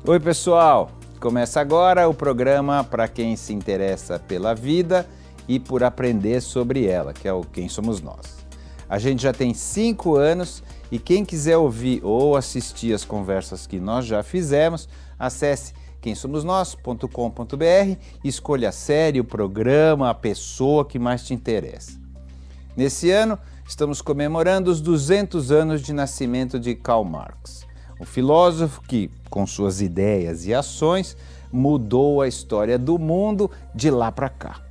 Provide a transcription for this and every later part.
Oi pessoal, começa agora o programa para quem se interessa pela vida e por aprender sobre ela, que é o Quem Somos Nós. A gente já tem 5 anos e quem quiser ouvir ou assistir as conversas que nós já fizemos, acesse quemsomosnós.com.br e escolha a série, o programa, a pessoa que mais te interessa. Nesse ano, estamos comemorando os 200 anos de nascimento de Karl Marx, um filósofo que, com suas ideias e ações, mudou a história do mundo de lá para cá.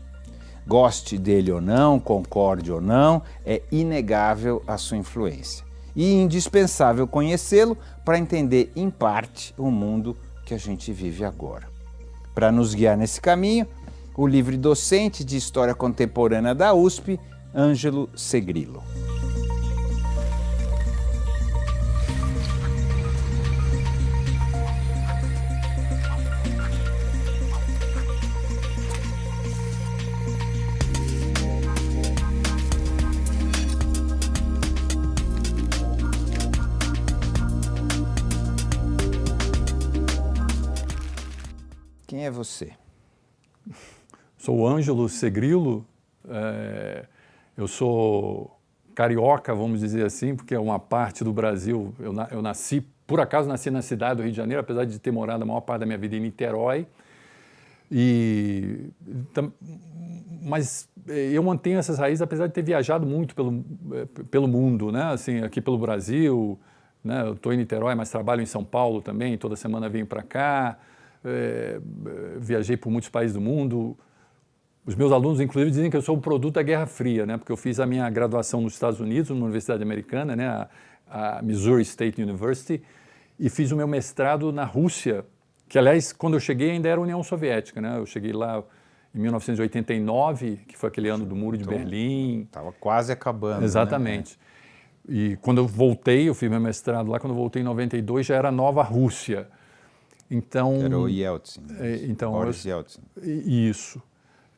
Goste dele ou não, concorde ou não, é inegável a sua influência e indispensável conhecê-lo para entender, em parte, o mundo que a gente vive agora. Para nos guiar nesse caminho, o livre docente de História Contemporânea da USP, Ângelo Segrilo. Quem é você? Sou o Ângelo Segrilo, eu sou carioca, vamos dizer assim, porque é uma parte do Brasil, eu nasci, por acaso nasci na cidade do Rio de Janeiro, apesar de ter morado a maior parte da minha vida em Niterói, mas eu mantenho essas raízes, apesar de ter viajado muito pelo mundo, né? Assim, aqui pelo Brasil, né? Eu estou em Niterói, mas trabalho em São Paulo também, toda semana venho para cá. Viajei por muitos países do mundo. Os meus alunos, inclusive, dizem que eu sou um produto da Guerra Fria, né? Porque eu fiz a minha graduação nos Estados Unidos, numa universidade americana, né? a Missouri State University, e fiz o meu mestrado na Rússia, que, aliás, quando eu cheguei ainda era a União Soviética, né? Eu cheguei lá em 1989, que foi aquele ano do Muro de Berlim. Estava quase acabando. Exatamente. Né? E quando eu voltei, eu fiz meu mestrado lá, quando eu voltei em 92, já era a Nova Rússia. Então, era o Yeltsin, Boris Yeltsin. Isso.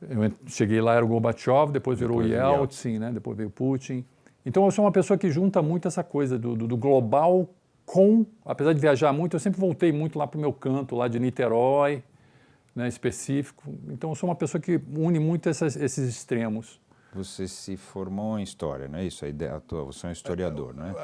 Eu cheguei lá, era o Gorbachev, depois virou o Yeltsin, né? Depois veio o Putin. Então eu sou uma pessoa que junta muito essa coisa do global com, apesar de viajar muito, eu sempre voltei muito lá para o meu canto, lá de Niterói, né, específico. Então eu sou uma pessoa que une muito esses extremos. Você se formou em História, não é isso? Você é um historiador, não é?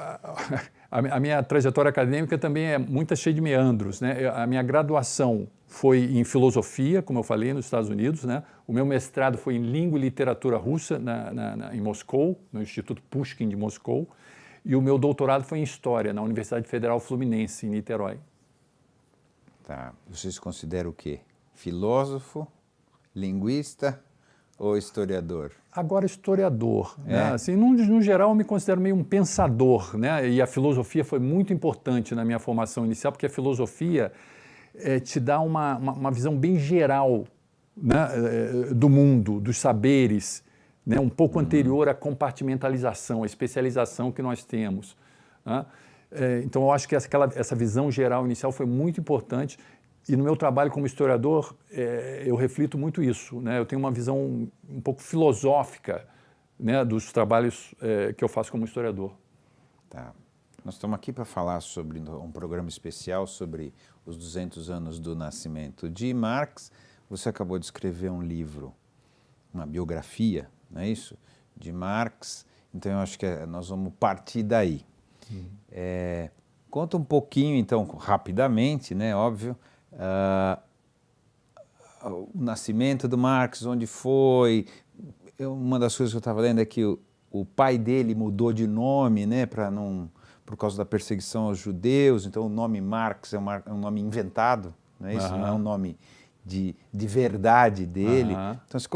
A minha trajetória acadêmica também é muito cheia de meandros, né? A minha graduação foi em Filosofia, como eu falei, nos Estados Unidos, né? O meu mestrado foi em Língua e Literatura Russa, em Moscou, no Instituto Pushkin de Moscou, e o meu doutorado foi em História, na Universidade Federal Fluminense, em Niterói. Tá. Você se considera o quê? Filósofo, linguista ou historiador? Agora, historiador. Né? Assim, no geral, eu me considero meio um pensador, né? E a filosofia foi muito importante na minha formação inicial, porque a filosofia te dá uma visão bem geral, né? Do mundo, dos saberes, né? Um pouco anterior à compartimentalização, à especialização que nós temos. Né? Então, eu acho que essa visão geral inicial foi muito importante. E no meu trabalho como historiador, eu reflito muito isso, né? Eu tenho uma visão um pouco filosófica, né, dos trabalhos que eu faço como historiador. Tá. Nós estamos aqui para falar sobre um programa especial sobre os 200 anos do nascimento de Marx. Você acabou de escrever um livro, uma biografia, não é isso? De Marx. Então, eu acho que nós vamos partir daí. Conta um pouquinho, então, rapidamente, né, óbvio, o nascimento do Marx, onde foi. Uma das coisas que eu estava lendo é que o pai dele mudou de nome, né, por causa da perseguição aos judeus, então o nome Marx é um nome inventado, não é isso? Não é um nome de verdade dele. Então você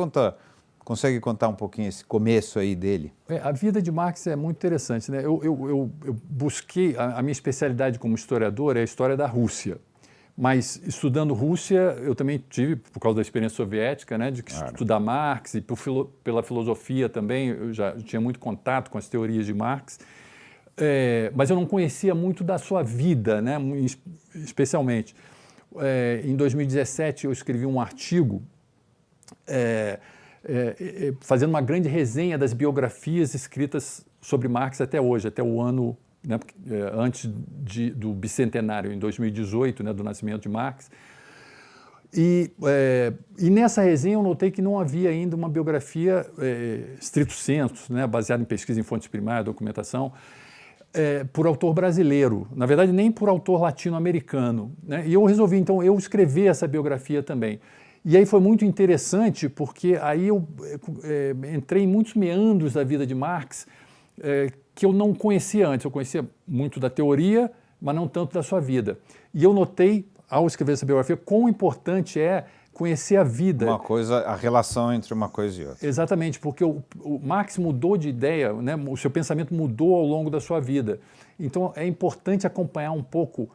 consegue contar um pouquinho esse começo aí dele? A vida de Marx é muito interessante, né? Eu busquei, a minha especialidade como historiador é a história da Rússia. Mas estudando Rússia, eu também tive, por causa da experiência soviética, né, de estudar Marx e pela filosofia também, eu já tinha muito contato com as teorias de Marx, mas eu não conhecia muito da sua vida, né, especialmente. Em 2017 eu escrevi um artigo fazendo uma grande resenha das biografias escritas sobre Marx até hoje, até o ano né, antes do bicentenário, em 2018, né, do nascimento de Marx. E nessa resenha eu notei que não havia ainda uma biografia stricto sensu, né, baseada em pesquisa em fontes primárias, documentação, por autor brasileiro, na verdade nem por autor latino-americano, né? E eu resolvi então eu escrever essa biografia também. E aí foi muito interessante porque aí eu entrei em muitos meandros da vida de Marx que eu não conhecia antes. Eu conhecia muito da teoria, mas não tanto da sua vida. E eu notei, ao escrever essa biografia, quão importante é conhecer a vida. Uma coisa, a relação entre uma coisa e outra. Exatamente, porque o Marx mudou de ideia, né? O seu pensamento mudou ao longo da sua vida. Então é importante acompanhar um pouco,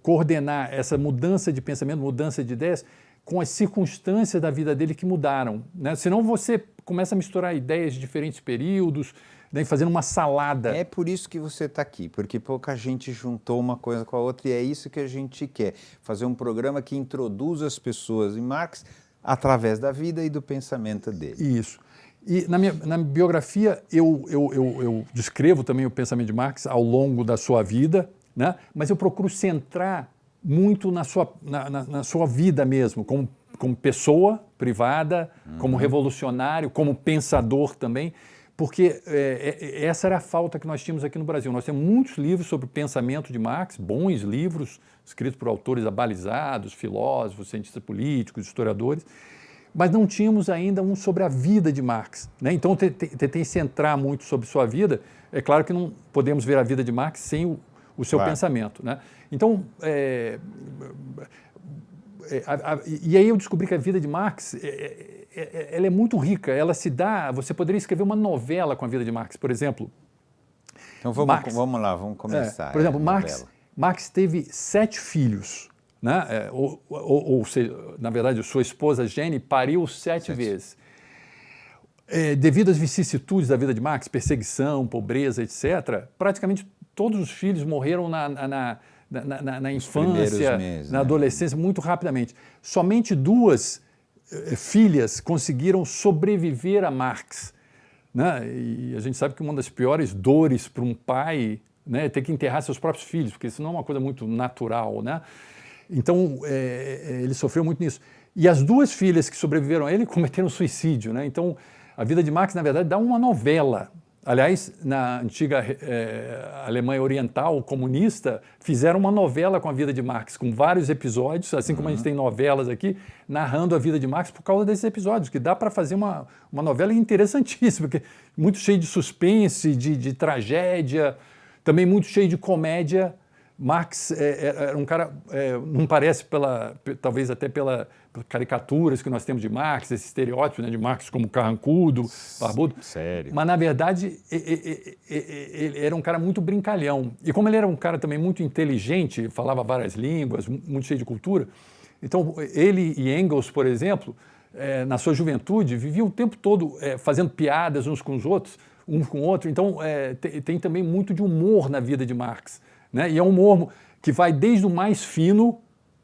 coordenar essa mudança de pensamento, mudança de ideias, com as circunstâncias da vida dele que mudaram, né? Senão você começa a misturar ideias de diferentes períodos, né, fazendo uma salada. É por isso que você está aqui, porque pouca gente juntou uma coisa com a outra e é isso que a gente quer, fazer um programa que introduza as pessoas em Marx através da vida e do pensamento dele. Isso. E na minha biografia eu descrevo também o pensamento de Marx ao longo da sua vida, né, mas eu procuro centrar muito na sua vida mesmo, como pessoa privada, como revolucionário, como pensador também, porque essa era a falta que nós tínhamos aqui no Brasil. Nós temos muitos livros sobre o pensamento de Marx, bons livros, escritos por autores abalizados, filósofos, cientistas políticos, historiadores, mas não tínhamos ainda um sobre a vida de Marx, né? Então, tentei centrar muito sobre sua vida. É claro que não podemos ver a vida de Marx sem o seu pensamento, né? Então, e aí eu descobri que a vida de Marx ela é muito rica, ela se dá, você poderia escrever uma novela com a vida de Marx, por exemplo. Então vamos lá, vamos começar. Por exemplo, Marx teve 7 filhos, né? Ou seja, na verdade, sua esposa Jenny pariu 7 vezes. Devido às vicissitudes da vida de Marx, perseguição, pobreza, etc., praticamente todos os filhos morreram na infância, meses, na adolescência, muito rapidamente. Somente 2 filhas conseguiram sobreviver a Marx, né? E a gente sabe que uma das piores dores para um pai, né, é ter que enterrar seus próprios filhos, porque isso não é uma coisa muito natural, né? Então, ele sofreu muito nisso. E as 2 filhas que sobreviveram a ele cometeram suicídio, né? Então, a vida de Marx, na verdade, dá uma novela. Aliás, na antiga Alemanha Oriental comunista, fizeram uma novela com a vida de Marx, com vários episódios, assim como a gente tem novelas aqui, narrando a vida de Marx por causa desses episódios, que dá para fazer uma novela interessantíssima, porque muito cheio de suspense, de tragédia, também muito cheio de comédia. Marx era um cara, não parece talvez até pelas caricaturas que nós temos de Marx, esse estereótipo, né, de Marx como carrancudo, barbudo. Sério? Mas, na verdade, ele era um cara muito brincalhão. E como ele era um cara também muito inteligente, falava várias línguas, muito cheio de cultura, então ele e Engels, por exemplo, na sua juventude, viviam o tempo todo fazendo piadas uns com os outros, um com o outro. Então, tem também muito de humor na vida de Marx, né? E é um humor que vai desde o mais fino,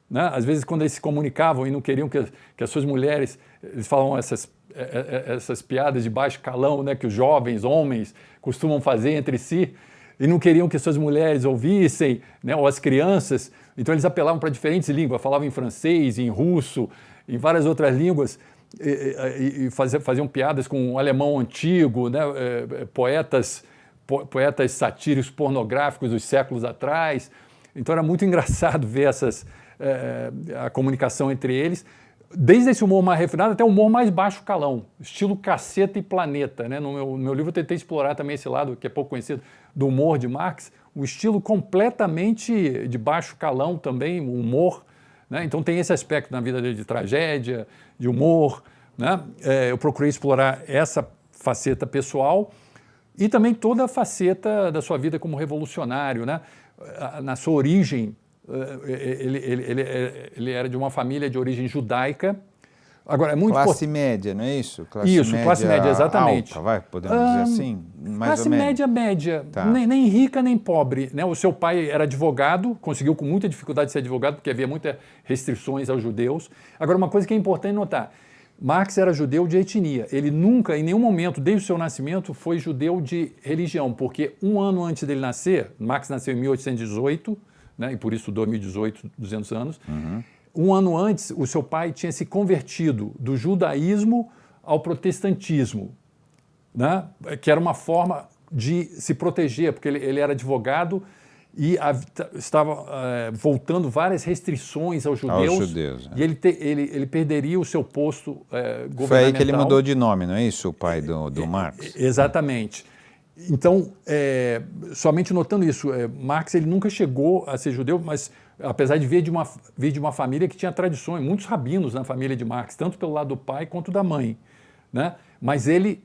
né? Às vezes, quando eles se comunicavam e não queriam que as suas mulheres, eles falavam essas piadas de baixo calão, né, que os jovens homens costumam fazer entre si, e não queriam que suas mulheres ouvissem, né, ou as crianças. Então, eles apelavam para diferentes línguas, falavam em francês, em russo, em várias outras línguas, e faziam piadas com o alemão antigo, né, poetas satíricos pornográficos dos séculos atrás. Então era muito engraçado ver a comunicação entre eles, desde esse humor mais refinado até o humor mais baixo calão, estilo Caceta e Planeta, né? No meu livro eu tentei explorar também esse lado, que é pouco conhecido, do humor de Marx, o estilo completamente de baixo calão também, o humor, né? Então tem esse aspecto na vida dele de tragédia, de humor, né? Eu procurei explorar essa faceta pessoal e também toda a faceta da sua vida como revolucionário, né? Na sua origem, ele era de uma família de origem judaica. Agora, é muito classe média, não é isso? Classe média, exatamente. Alta, podemos dizer assim? Mais classe ou menos. média, Tá. nem rica nem pobre, né? O seu pai era advogado, conseguiu com muita dificuldade ser advogado, porque havia muitas restrições aos judeus. Agora, uma coisa que é importante notar, Marx era judeu de etnia. Ele nunca, em nenhum momento, desde o seu nascimento, foi judeu de religião, porque um ano antes dele nascer, Marx nasceu em 1818, né, e por isso 2018, 200 anos, um ano antes, o seu pai tinha se convertido do judaísmo ao protestantismo, né, que era uma forma de se proteger, porque ele era advogado e estava voltando várias restrições aos judeus, e ele perderia o seu posto governamental. Foi aí que ele mudou de nome, não é isso, o pai do Marx? Exatamente. Então, somente notando isso, Marx ele nunca chegou a ser judeu, mas apesar de vir de uma família que tinha tradições, muitos rabinos na família de Marx, tanto pelo lado do pai quanto da mãe, né? Mas ele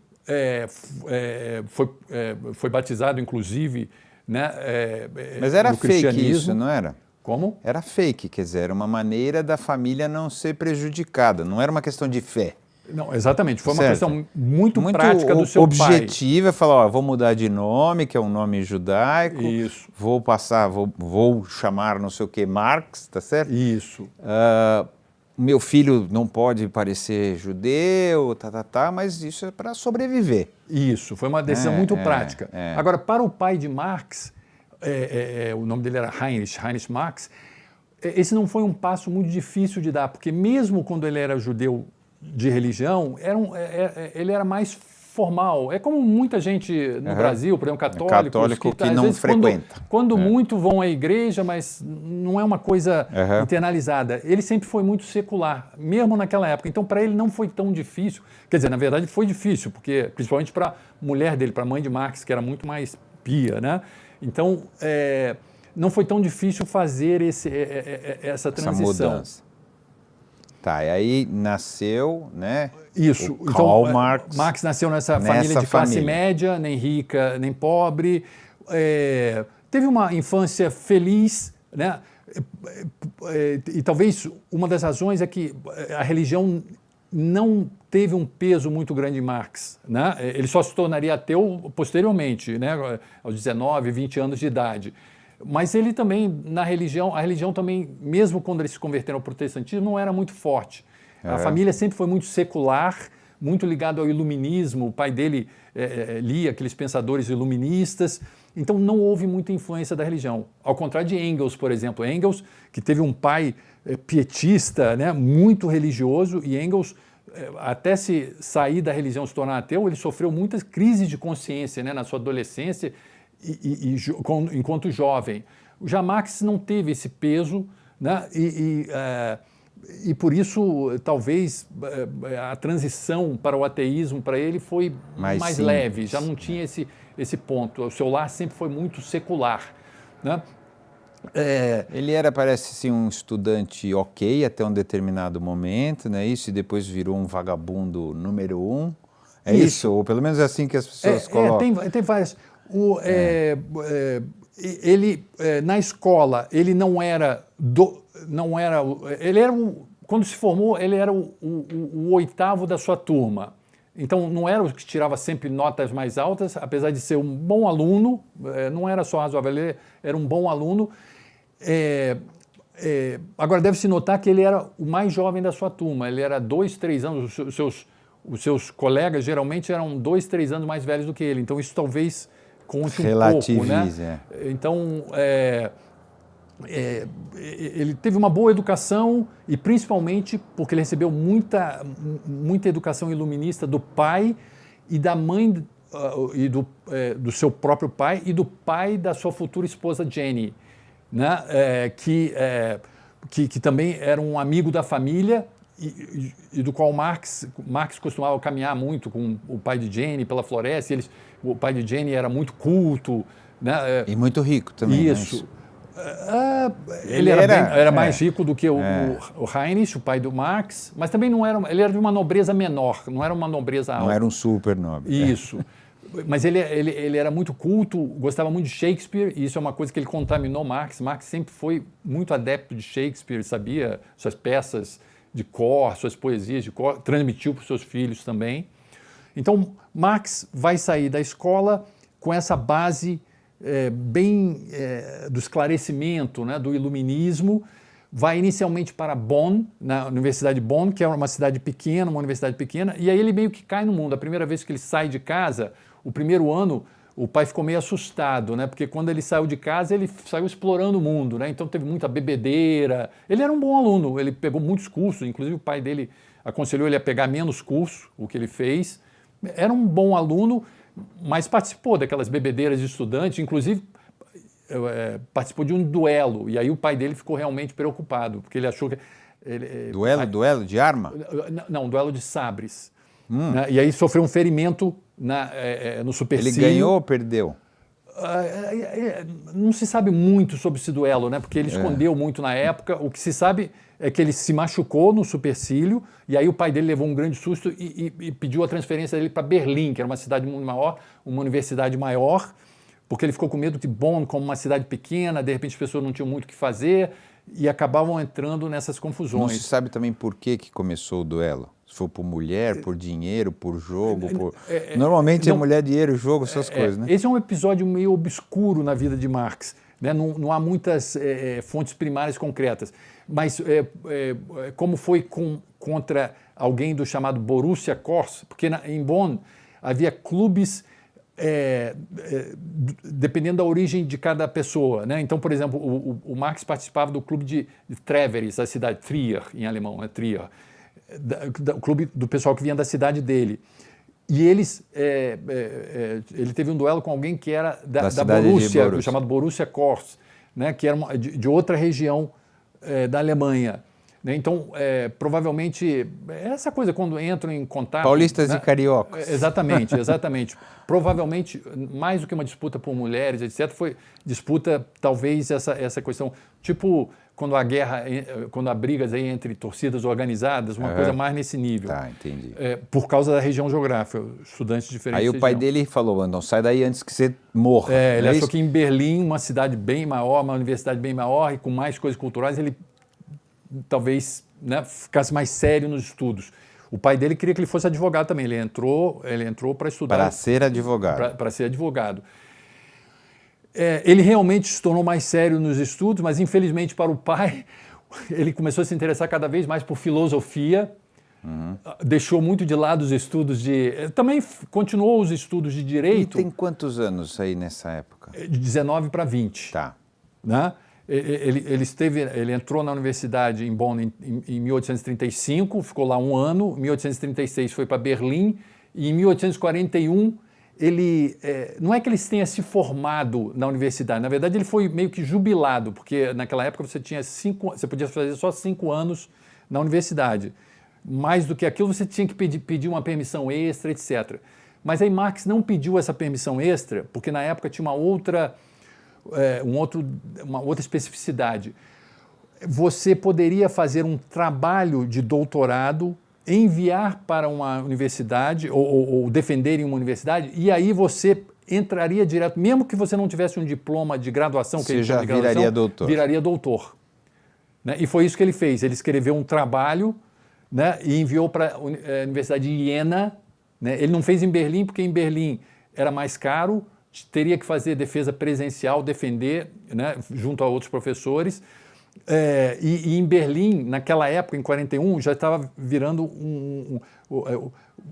foi batizado, inclusive, né, mas era fake isso, não era? Como? Era fake, quer dizer, era uma maneira da família não ser prejudicada, não era uma questão de fé. Não, exatamente, foi uma questão muito prática do seu pai. Objetiva, é falar, vou mudar de nome, que é um nome judaico, isso. Vou chamar não sei o que Marx, tá certo? Isso. Meu filho não pode parecer judeu, mas isso é para sobreviver. Isso, foi uma decisão muito prática. Agora, para o pai de Marx, o nome dele era Heinrich Marx, esse não foi um passo muito difícil de dar, porque mesmo quando ele era judeu de religião, ele era mais formal. É como muita gente no Brasil, por exemplo, católico que não frequenta. Quando muito vão à igreja, mas não é uma coisa internalizada. Ele sempre foi muito secular, mesmo naquela época. Então, para ele não foi tão difícil. Quer dizer, na verdade, foi difícil, porque principalmente para a mulher dele, para a mãe de Marx, que era muito mais pia, né? Então, não foi tão difícil fazer essa transição. Essa mudança. Tá, e aí nasceu, né? Isso. Então, Marx nasceu nessa família de classe média, nem rica, nem pobre. Teve uma infância feliz, né? E talvez uma das razões é que a religião não teve um peso muito grande em Marx, né? Ele só se tornaria ateu posteriormente, né? Aos 19, 20 anos de idade. Mas ele também, a religião também, mesmo quando ele se converteu ao protestantismo, não era muito forte. A família sempre foi muito secular, muito ligado ao iluminismo. O pai dele lia aqueles pensadores iluministas. Então, não houve muita influência da religião. Ao contrário de Engels, por exemplo. Engels, que teve um pai pietista, né, muito religioso, e Engels, até se sair da religião, se tornar ateu, ele sofreu muitas crises de consciência, né, na sua adolescência, enquanto jovem. Já Marx não teve esse peso, né? E por isso talvez a transição para o ateísmo para ele foi mais leve, já não tinha esse ponto. O seu lar sempre foi muito secular, né? Ele era, parece assim, um estudante ok até um determinado momento, né? Isso, e depois virou um vagabundo número 1. É isso? Ou pelo menos é assim que as pessoas colocam. Tem várias. Ele na escola ele quando se formou ele era o oitavo da sua turma, então não era o que tirava sempre notas mais altas, apesar de ser um bom aluno, não era só razoável, ele era um bom aluno. Agora deve-se notar que ele era o mais jovem da sua turma, ele era 2, 3 anos, os seus colegas geralmente eram 2, 3 anos mais velhos do que ele, então isso talvez conte um pouco, né? Então, ele teve uma boa educação e principalmente porque ele recebeu muita educação iluminista do pai e da mãe, e do seu próprio pai e do pai da sua futura esposa Jenny, né? Que também era um amigo da família e do qual Marx costumava caminhar muito com o pai de Jenny pela floresta. O pai de Jenny era muito culto, né? E muito rico também. Isso. Ele era mais rico do que o Heinrich, o pai do Marx, mas também não era. Ele era de uma nobreza menor, não era uma nobreza alta. Não era um super nobre. Isso. Mas ele era muito culto, gostava muito de Shakespeare, e isso é uma coisa que ele contaminou Marx. Marx sempre foi muito adepto de Shakespeare, sabia suas peças de cor, suas poesias de cor, transmitiu para os seus filhos também. Então, Marx vai sair da escola com essa base do esclarecimento, né, do iluminismo, vai inicialmente para Bonn, na Universidade de Bonn, que é uma cidade pequena, uma universidade pequena, e aí ele meio que cai no mundo. A primeira vez que ele sai de casa, o primeiro ano, o pai ficou meio assustado, né? Porque quando ele saiu de casa, ele saiu explorando o mundo, né? Então teve muita bebedeira. Ele era um bom aluno, ele pegou muitos cursos, inclusive o pai dele aconselhou ele a pegar menos cursos, o que ele fez. Era um bom aluno, mas participou daquelas bebedeiras de estudantes, inclusive participou de um duelo, e aí o pai dele ficou realmente preocupado, porque ele achou que... Duelo de arma? Não, duelo de sabres. Né? E aí sofreu um ferimento no supercílio. Ele ganhou ou perdeu? Não se sabe muito sobre esse duelo, né? Porque ele escondeu muito na época. O que se sabe é que ele se machucou no supercílio, e aí o pai dele levou um grande susto e pediu a transferência dele para Berlim, que era uma cidade muito maior, uma universidade maior, porque ele ficou com medo de Bonn como uma cidade pequena, de repente as pessoas não tinham muito o que fazer e acabavam entrando nessas confusões. Não se sabe também por que começou o duelo? Se foi por mulher, por dinheiro, por jogo? Normalmente é mulher, dinheiro, jogo, essas coisas, né? Esse é um episódio meio obscuro na vida de Marx. Né? Não há muitas fontes primárias concretas. Mas como foi contra alguém do chamado Borussia Kors, porque em Bonn havia clubes dependendo da origem de cada pessoa. Né? Então, por exemplo, o Marx participava do clube de Treveris, a cidade Trier, em alemão, né? Trier, o clube do pessoal que vinha da cidade dele. E ele teve um duelo com alguém que era da Borussia, chamado Borussia Kors, né? Que era de outra região da Alemanha. Né? Então, provavelmente, essa coisa quando entram em contato... Paulistas, né? E cariocas. Exatamente, exatamente. Provavelmente, mais do que uma disputa por mulheres, etc., foi disputa, talvez, essa questão, tipo, quando há brigas aí entre torcidas organizadas, uma coisa mais nesse nível. Tá, entendi. Por causa da região geográfica, estudantes diferentes. Aí o pai dele falou, não, sai daí antes que você morra. Ele achou que em Berlim, uma cidade bem maior, uma universidade bem maior e com mais coisas culturais, ele talvez, né, ficasse mais sério nos estudos. O pai dele queria que ele fosse advogado também. Ele entrou para estudar. Para ser advogado. Para ser advogado. Ele realmente se tornou mais sério nos estudos, mas infelizmente para o pai, ele começou a se interessar cada vez mais por filosofia, deixou muito de lado os estudos também continuou os estudos de direito. E tem quantos anos aí nessa época? De 19 para 20. Tá. Né? Ele entrou na universidade em Bonn em 1835, ficou lá um ano, em 1836 foi para Berlim, e em 1841 não é que ele tenha se formado na universidade, na verdade ele foi meio que jubilado, porque naquela época você podia fazer só 5 anos na universidade. Mais do que aquilo você tinha que pedir uma permissão extra, etc. Mas aí Marx não pediu essa permissão extra, porque na época tinha uma outra especificidade. Você poderia fazer um trabalho de doutorado, enviar para uma universidade ou defender em uma universidade, e aí você entraria direto, mesmo que você não tivesse um diploma de graduação, você já viraria doutor. Viraria doutor. Né? E foi isso que ele fez. Ele escreveu um trabalho, né, e enviou para a Universidade de Iena. Né? Ele não fez em Berlim, porque em Berlim era mais caro, teria que fazer defesa presencial, defender, né, junto a outros professores. E em Berlim, naquela época, em 41, já estava virando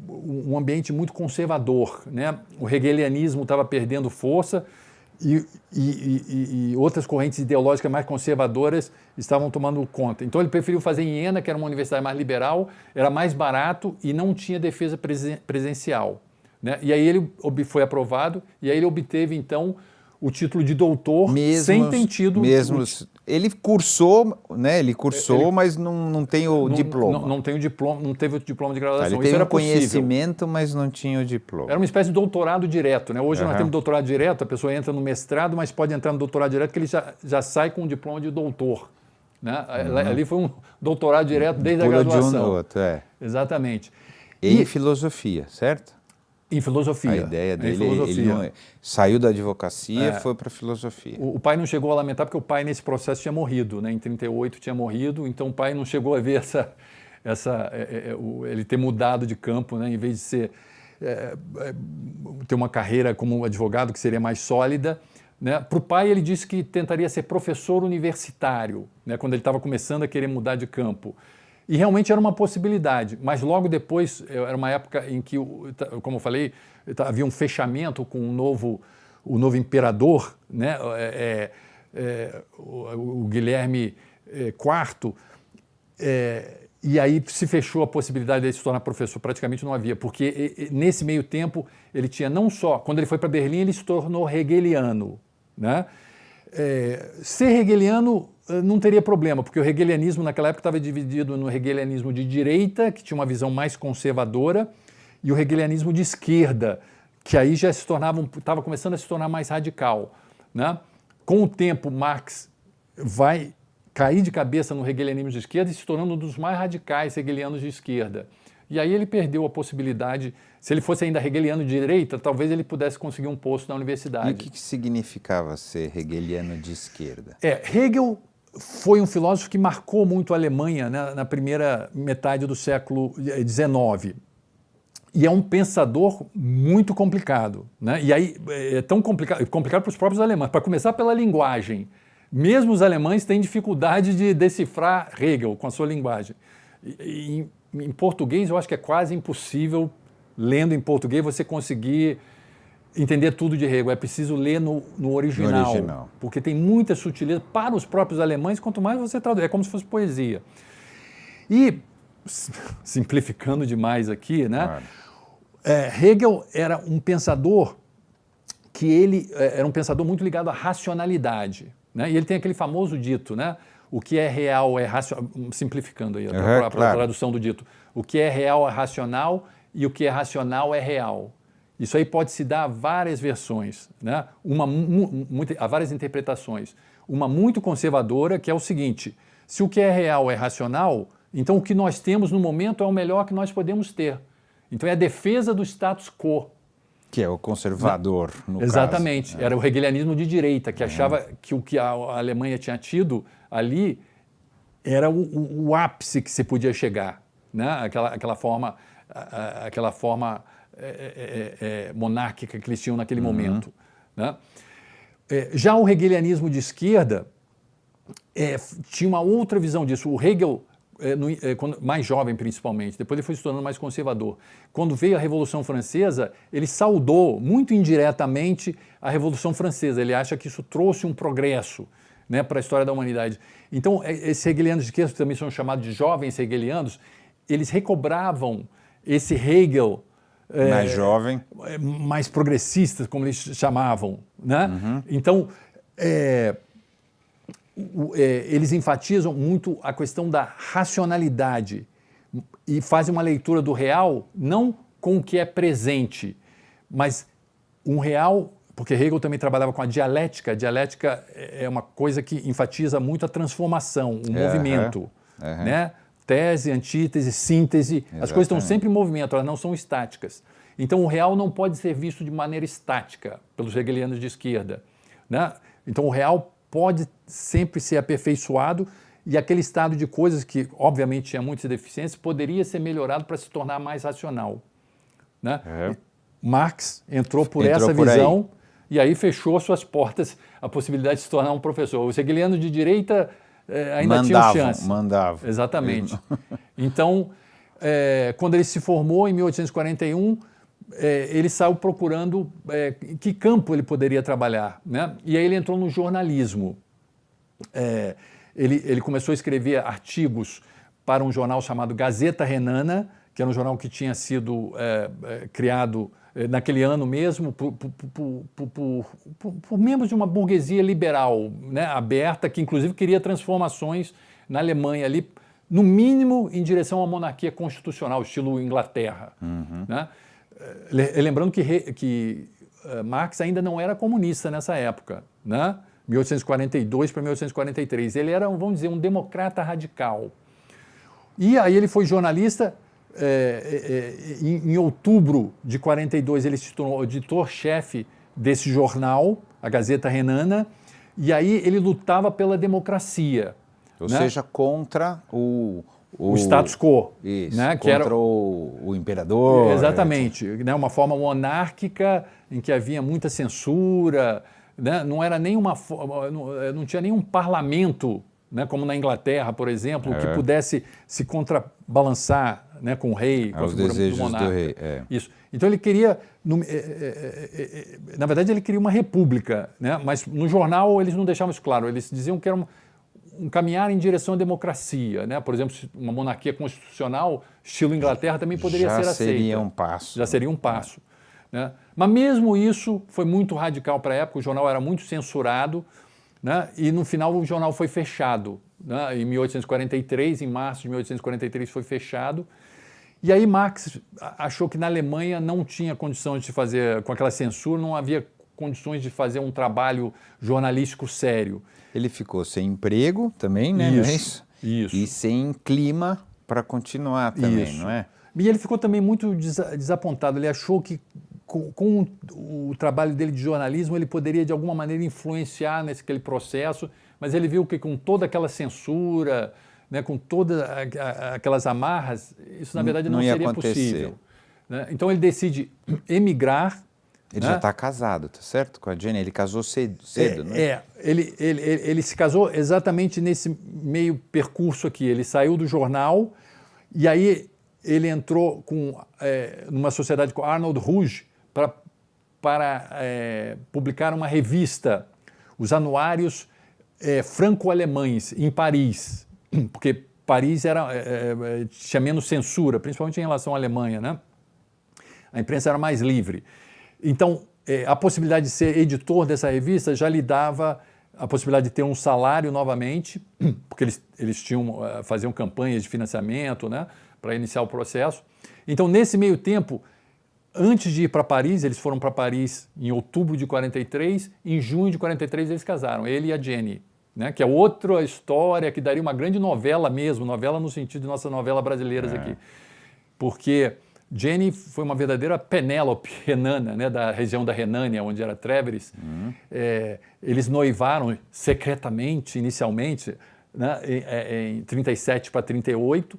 um ambiente muito conservador. Né? O hegelianismo estava perdendo força e outras correntes ideológicas mais conservadoras estavam tomando conta. Então ele preferiu fazer em Iena, que era uma universidade mais liberal, era mais barato e não tinha defesa presencial. Né? E aí ele foi aprovado, e aí ele obteve, então, o título de doutor sem ter tido... Ele cursou, né? Mas não tem o diploma. Não tem o diploma, não teve o diploma de graduação. Ele tem o conhecimento, mas não tinha o diploma. Era uma espécie de doutorado direto. Né? Hoje nós temos doutorado direto, a pessoa entra no mestrado, mas pode entrar no doutorado direto, que ele já sai com um diploma de doutor. Né? Ali foi um doutorado direto desde a graduação. De um no outro, Exatamente. Em filosofia, certo? Em filosofia. A ideia dele, ele saiu da advocacia, foi para a filosofia. O pai não chegou a lamentar, porque o pai nesse processo tinha morrido, né? Em 38 tinha morrido, então o pai não chegou a ver ele ter mudado de campo, né? Em vez de ter uma carreira como advogado que seria mais sólida, né? Para o pai, ele disse que tentaria ser professor universitário, né? Quando ele estava começando a querer mudar de campo. E realmente era uma possibilidade, mas logo depois, era uma época em que, como eu falei, havia um fechamento com o novo imperador, né? O Guilherme IV, e aí se fechou a possibilidade de ele se tornar professor, praticamente não havia, porque nesse meio tempo ele tinha não só, quando ele foi para Berlim, ele se tornou hegeliano, né? Ser hegeliano não teria problema, porque o hegelianismo naquela época estava dividido no hegelianismo de direita, que tinha uma visão mais conservadora, e o hegelianismo de esquerda, que aí já estava começando a se tornar mais radical, né? Com o tempo, Marx vai cair de cabeça no hegelianismo de esquerda e se tornando um dos mais radicais hegelianos de esquerda. E aí ele perdeu a possibilidade, se ele fosse ainda hegeliano de direita, talvez ele pudesse conseguir um posto na universidade. E o que significava ser hegeliano de esquerda? Hegel foi um filósofo que marcou muito a Alemanha, né, na primeira metade do século XIX. E é um pensador muito complicado, né? E aí é tão complicado para os próprios alemães. Para começar pela linguagem. Mesmo os alemães têm dificuldade de decifrar Hegel com a sua linguagem. Em português, eu acho que é quase impossível, lendo em português, você conseguir entender tudo de Hegel. É preciso ler no original, porque tem muita sutileza para os próprios alemães, quanto mais você traduz. É como se fosse poesia. E, simplificando demais aqui, né? Claro. Hegel era um pensador que ele era um pensador muito ligado à racionalidade, né? E ele tem aquele famoso dito, né? O que é real é racional, simplificando aí a tradução do dito. O que é real é racional e o que é racional é real. Isso aí pode se dar a várias versões, né? Há várias interpretações. Uma muito conservadora, que é o seguinte: se o que é real é racional, então o que nós temos no momento é o melhor que nós podemos ter. Então é a defesa do status quo. Que é o conservador, no Exatamente. caso. Era o hegelianismo de direita, que achava que o que a Alemanha tinha tido ali era o ápice que se podia chegar, né? Aquela forma monárquica que eles tinham naquele momento, né? Já o hegelianismo de esquerda tinha uma outra visão disso. O Hegel, mais jovem principalmente, depois ele foi se tornando mais conservador. Quando veio a Revolução Francesa, ele saudou muito indiretamente a Revolução Francesa. Ele acha que isso trouxe um progresso, né, para a história da humanidade. Então, esses hegelianos de esquerda, que também são chamados de jovens hegelianos, eles recobravam esse Hegel mais jovem, mais progressista, como eles chamavam, né? Então, eles enfatizam muito a questão da racionalidade e fazem uma leitura do real não com o que é presente, mas um real, porque Hegel também trabalhava com a dialética. A dialética é uma coisa que enfatiza muito a transformação, o movimento, né? Tese, antítese, síntese. Exatamente. As coisas estão sempre em movimento, elas não são estáticas. Então o real não pode ser visto de maneira estática pelos hegelianos de esquerda, né? Então o real pode sempre ser aperfeiçoado e aquele estado de coisas que, obviamente, tinha muitas deficiências, poderia ser melhorado para se tornar mais racional, né? Marx entrou por essa visão e aí fechou suas portas a possibilidade de se tornar um professor. Os hegelianos de direita ainda tinham chance. Mandavam. Exatamente. Então, quando ele se formou em 1841, ele saiu procurando em que campo ele poderia trabalhar, né? E aí ele entrou no jornalismo. Ele começou a escrever artigos para um jornal chamado Gazeta Renana, que era um jornal que tinha sido criado naquele ano mesmo por membros de uma burguesia liberal, né, aberta, que inclusive queria transformações na Alemanha ali, no mínimo em direção à monarquia constitucional, estilo Inglaterra, né? Lembrando que Marx ainda não era comunista nessa época, né? 1842 para 1843. Ele era, vamos dizer, um democrata radical. E aí ele foi jornalista. Em outubro de 42 ele se tornou editor-chefe desse jornal, a Gazeta Renana, e aí ele lutava pela democracia. Ou seja, contra o status quo. Isso, né? Contra que era o imperador. Exatamente. Né? Uma forma monárquica em que havia muita censura, né? Não era não tinha nenhum parlamento, né, como na Inglaterra, por exemplo, que pudesse se contrabalançar, né, com o rei, com a figura do monarca. Do rei, Isso. Então ele queria, na verdade ele queria uma república, né, mas no jornal eles não deixavam isso claro, eles diziam que era um caminhar em direção à democracia, né? Por exemplo, uma monarquia constitucional, estilo Inglaterra, também poderia ser aceita. Já seria um passo. Já seria um passo. Né? Mas mesmo isso foi muito radical para a época, o jornal era muito censurado, né? E no final o jornal foi fechado, né? Em 1843, em março de 1843 foi fechado. E aí Marx achou que na Alemanha não tinha condições de fazer, com aquela censura, não havia condições de fazer um trabalho jornalístico sério. Ele ficou sem emprego também, né? Isso. E sem clima para continuar também, não é? E ele ficou também muito desapontado. Ele achou que com o trabalho dele de jornalismo ele poderia de alguma maneira influenciar naquele processo, mas ele viu que com toda aquela censura, né, com todas aquelas amarras, isso na verdade não seria possível. Né? Então ele decide emigrar. Ele já está casado, tá certo? Com a Jenny, ele casou cedo, né? Ele se casou exatamente nesse meio percurso aqui. Ele saiu do jornal e aí ele entrou numa sociedade com Arnold Rouge para publicar uma revista, os anuários franco-alemães, em Paris, porque Paris tinha menos censura, principalmente em relação à Alemanha, né? A imprensa era mais livre. Então, a possibilidade de ser editor dessa revista já lhe dava a possibilidade de ter um salário novamente, porque eles faziam campanhas de financiamento, né, para iniciar o processo. Então, nesse meio tempo, antes de ir para Paris, eles foram para Paris em outubro de 43, em junho de 43 eles casaram, ele e a Jenny, né, que é outra história que daria uma grande novela mesmo, novela no sentido de nossas novelas brasileiras aqui, porque Jenny foi uma verdadeira Penélope renana, né, da região da Renânia, onde era Trèveris. Eles noivaram secretamente, inicialmente, né, em 37 para 38.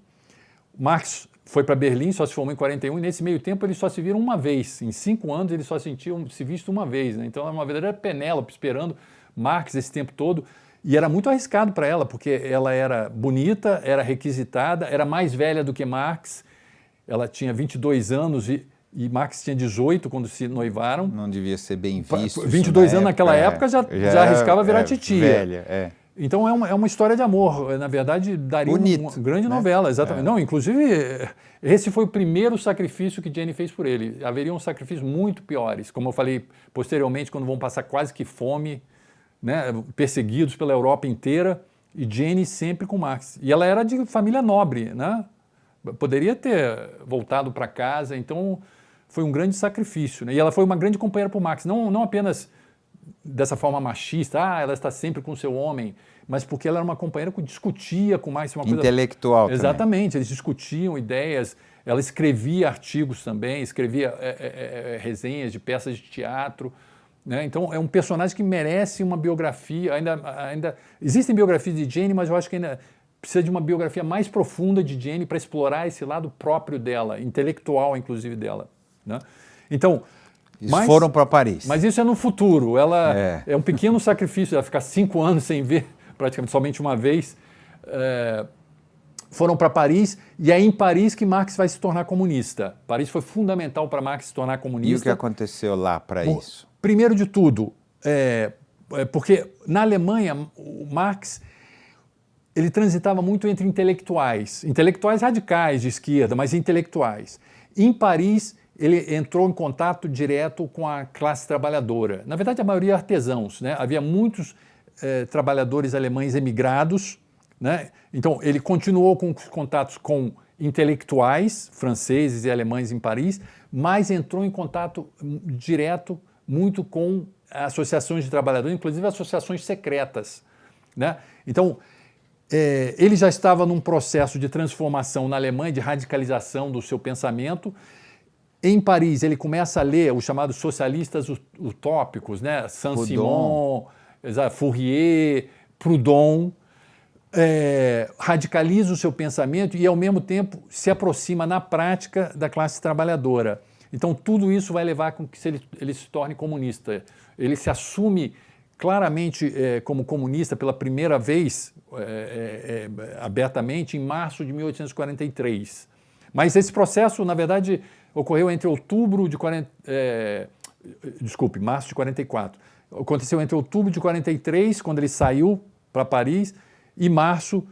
Marx foi para Berlim, só se formou em 41, e nesse meio tempo eles só se viram uma vez. Em 5 anos eles só se visto uma vez. Né? Então era uma verdadeira Penélope esperando Marx esse tempo todo. E era muito arriscado para ela, porque ela era bonita, era requisitada, era mais velha do que Marx. Ela tinha 22 anos e Marx tinha 18 quando se noivaram. Não devia ser bem visto. 22 anos naquela época já arriscava virar titia. Velha, Então é uma história de amor. Na verdade, daria uma grande novela, exatamente. Não, inclusive, esse foi o primeiro sacrifício que Jenny fez por ele. Haveriam sacrifícios muito piores. Como eu falei posteriormente, quando vão passar quase que fome, né, perseguidos pela Europa inteira, e Jenny sempre com Marx. E ela era de família nobre, né? Poderia ter voltado para casa, então foi um grande sacrifício. Né? E ela foi uma grande companheira para o Marx, não apenas dessa forma machista, ela está sempre com o seu homem, mas porque ela era uma companheira que discutia com Marx. Uma coisa intelectual também. Exatamente, eles discutiam ideias, ela escrevia artigos também, escrevia resenhas de peças de teatro. Né? Então é um personagem que merece uma biografia, ainda existem biografias de Jenny, mas eu acho que ainda precisa de uma biografia mais profunda de Jenny para explorar esse lado próprio dela, intelectual inclusive dela. Né? Então, foram para Paris. Mas isso é no futuro. Ela é um pequeno sacrifício, ela ficar 5 anos sem ver, praticamente somente uma vez. Foram para Paris e é em Paris que Marx vai se tornar comunista. Paris foi fundamental para Marx se tornar comunista. E o que aconteceu lá para isso? Primeiro de tudo, porque na Alemanha o Marx ele transitava muito entre intelectuais radicais de esquerda, mas intelectuais. Em Paris, ele entrou em contato direto com a classe trabalhadora. Na verdade, a maioria artesãos, né? Havia muitos trabalhadores alemães emigrados, né? Então, ele continuou com contatos com intelectuais franceses e alemães em Paris, mas entrou em contato direto muito com associações de trabalhadores, inclusive associações secretas, né? Então, ele já estava num processo de transformação na Alemanha, de radicalização do seu pensamento. Em Paris, ele começa a ler os chamados socialistas utópicos, né? Saint-Simon, Fourier, Proudhon, radicaliza o seu pensamento e, ao mesmo tempo, se aproxima na prática da classe trabalhadora. Então, tudo isso vai levar com que ele se torne comunista. Ele se assume claramente como comunista pela primeira vez, abertamente, em março de 1843. Mas esse processo, na verdade, ocorreu entre outubro de março de 44. Aconteceu entre outubro de 43, quando ele saiu para Paris, e março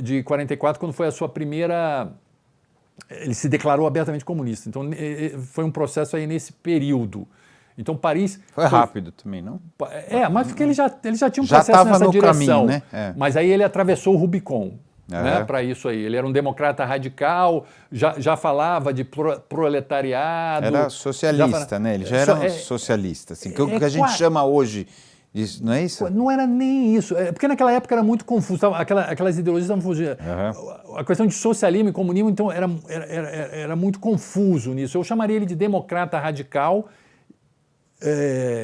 de 44, quando foi a sua primeira... Ele se declarou abertamente comunista. Então, foi um processo aí nesse período. Então, Paris... Foi rápido também, não? Mas porque ele já tinha um processo nessa direção. Caminho, né? Mas aí ele atravessou o Rubicon. Né, para isso aí. Ele era um democrata radical, já falava de proletariado. Era socialista, né? Ele já era socialista. Assim, o que a gente chama hoje disso, não é isso? Não era nem isso. Porque naquela época era muito confuso. Aquelas ideologias estavam fugindo. A questão de socialismo e comunismo, então, era muito confuso nisso. Eu chamaria ele de democrata radical,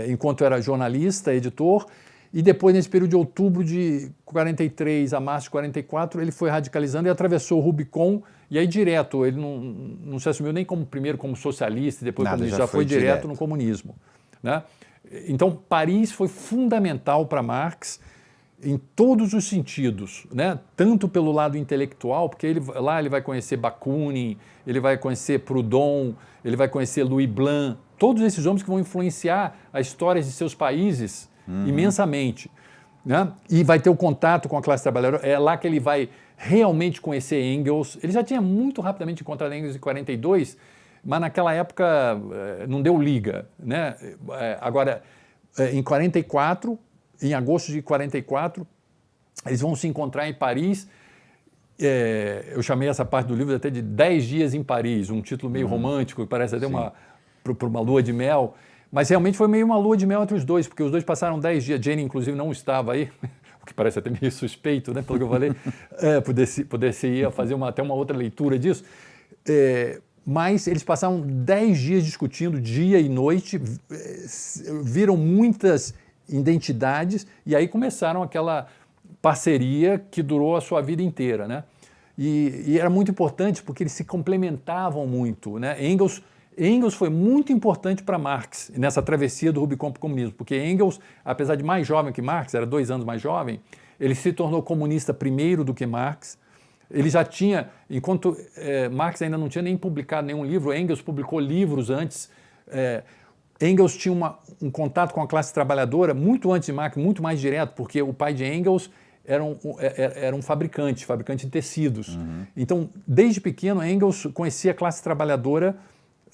enquanto era jornalista, editor. E depois, nesse período de outubro de 43 a março de 44, ele foi radicalizando e atravessou o Rubicon, e aí direto, ele não se assumiu nem primeiro como socialista, depois comunista, já foi direto no comunismo. Né? Então, Paris foi fundamental para Marx em todos os sentidos, né? Tanto pelo lado intelectual, porque lá ele vai conhecer Bakunin, ele vai conhecer Proudhon, ele vai conhecer Louis Blanc, todos esses homens que vão influenciar a história de seus países imensamente, né? E vai ter o contato com a classe trabalhadora, é lá que ele vai realmente conhecer Engels. Ele já tinha muito rapidamente encontrado Engels em 42, mas naquela época não deu liga, né? Agora, em 44, em agosto de 44, eles vão se encontrar em Paris. Eu chamei essa parte do livro até de 10 dias em Paris, um título meio romântico, que parece até uma lua de mel. Mas realmente foi meio uma lua de mel entre os dois, porque os dois passaram 10 dias. Jane, inclusive, não estava aí, o que parece até meio suspeito, né, pelo que eu falei. Poder-se fazer até uma outra leitura disso. Mas eles passaram 10 dias discutindo, dia e noite, viram muitas identidades, e aí começaram aquela parceria que durou a sua vida inteira, né? E era muito importante porque eles se complementavam muito, né? Engels foi muito importante para Marx nessa travessia do Rubicon para o comunismo, porque Engels, apesar de mais jovem que Marx, era 2 anos mais jovem, ele se tornou comunista primeiro do que Marx. Ele já tinha, enquanto Marx ainda não tinha nem publicado nenhum livro, Engels publicou livros antes. Engels tinha um contato com a classe trabalhadora muito antes de Marx, muito mais direto, porque o pai de Engels era um fabricante de tecidos. Então, desde pequeno, Engels conhecia a classe trabalhadora,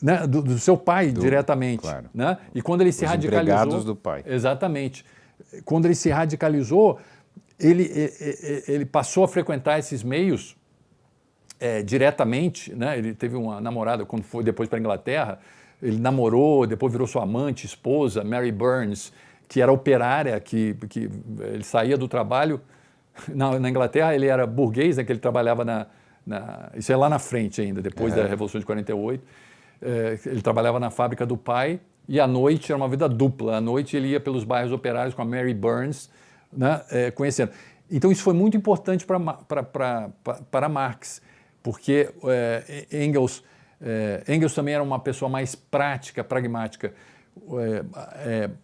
né, do seu pai diretamente. Claro. Né? E quando ele se radicalizou... Os empregados do pai. Exatamente. Quando ele se radicalizou, ele passou a frequentar esses meios diretamente, né? Ele teve uma namorada quando foi depois para a Inglaterra, ele namorou, depois virou sua amante, esposa, Mary Burns, que era operária, que ele saía do trabalho. Na Inglaterra ele era burguês, né, que ele trabalhava isso é lá na frente ainda, depois da Revolução de 48. Ele trabalhava na fábrica do pai e à noite era uma vida dupla. À noite ele ia pelos bairros operários com a Mary Burns, né, conhecendo. Então isso foi muito importante para Marx, porque Engels também era uma pessoa mais prática, pragmática.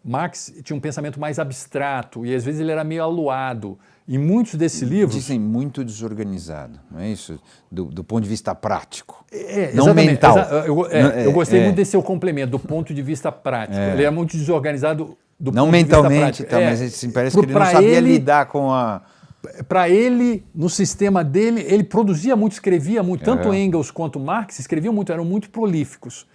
Marx tinha um pensamento mais abstrato e às vezes ele era meio aluado. E muitos desses livros... Dizem muito desorganizado, não é isso? Do ponto de vista prático, não mental. Eu gostei muito desse seu complemento, do ponto de vista prático. Ele era muito desorganizado do não ponto de vista mentalmente, prático. Mas assim, parece que ele não sabia lidar com a... Para ele, no sistema dele, ele produzia muito, escrevia muito. Tanto Engels quanto Marx escreviam muito, eram muito prolíficos.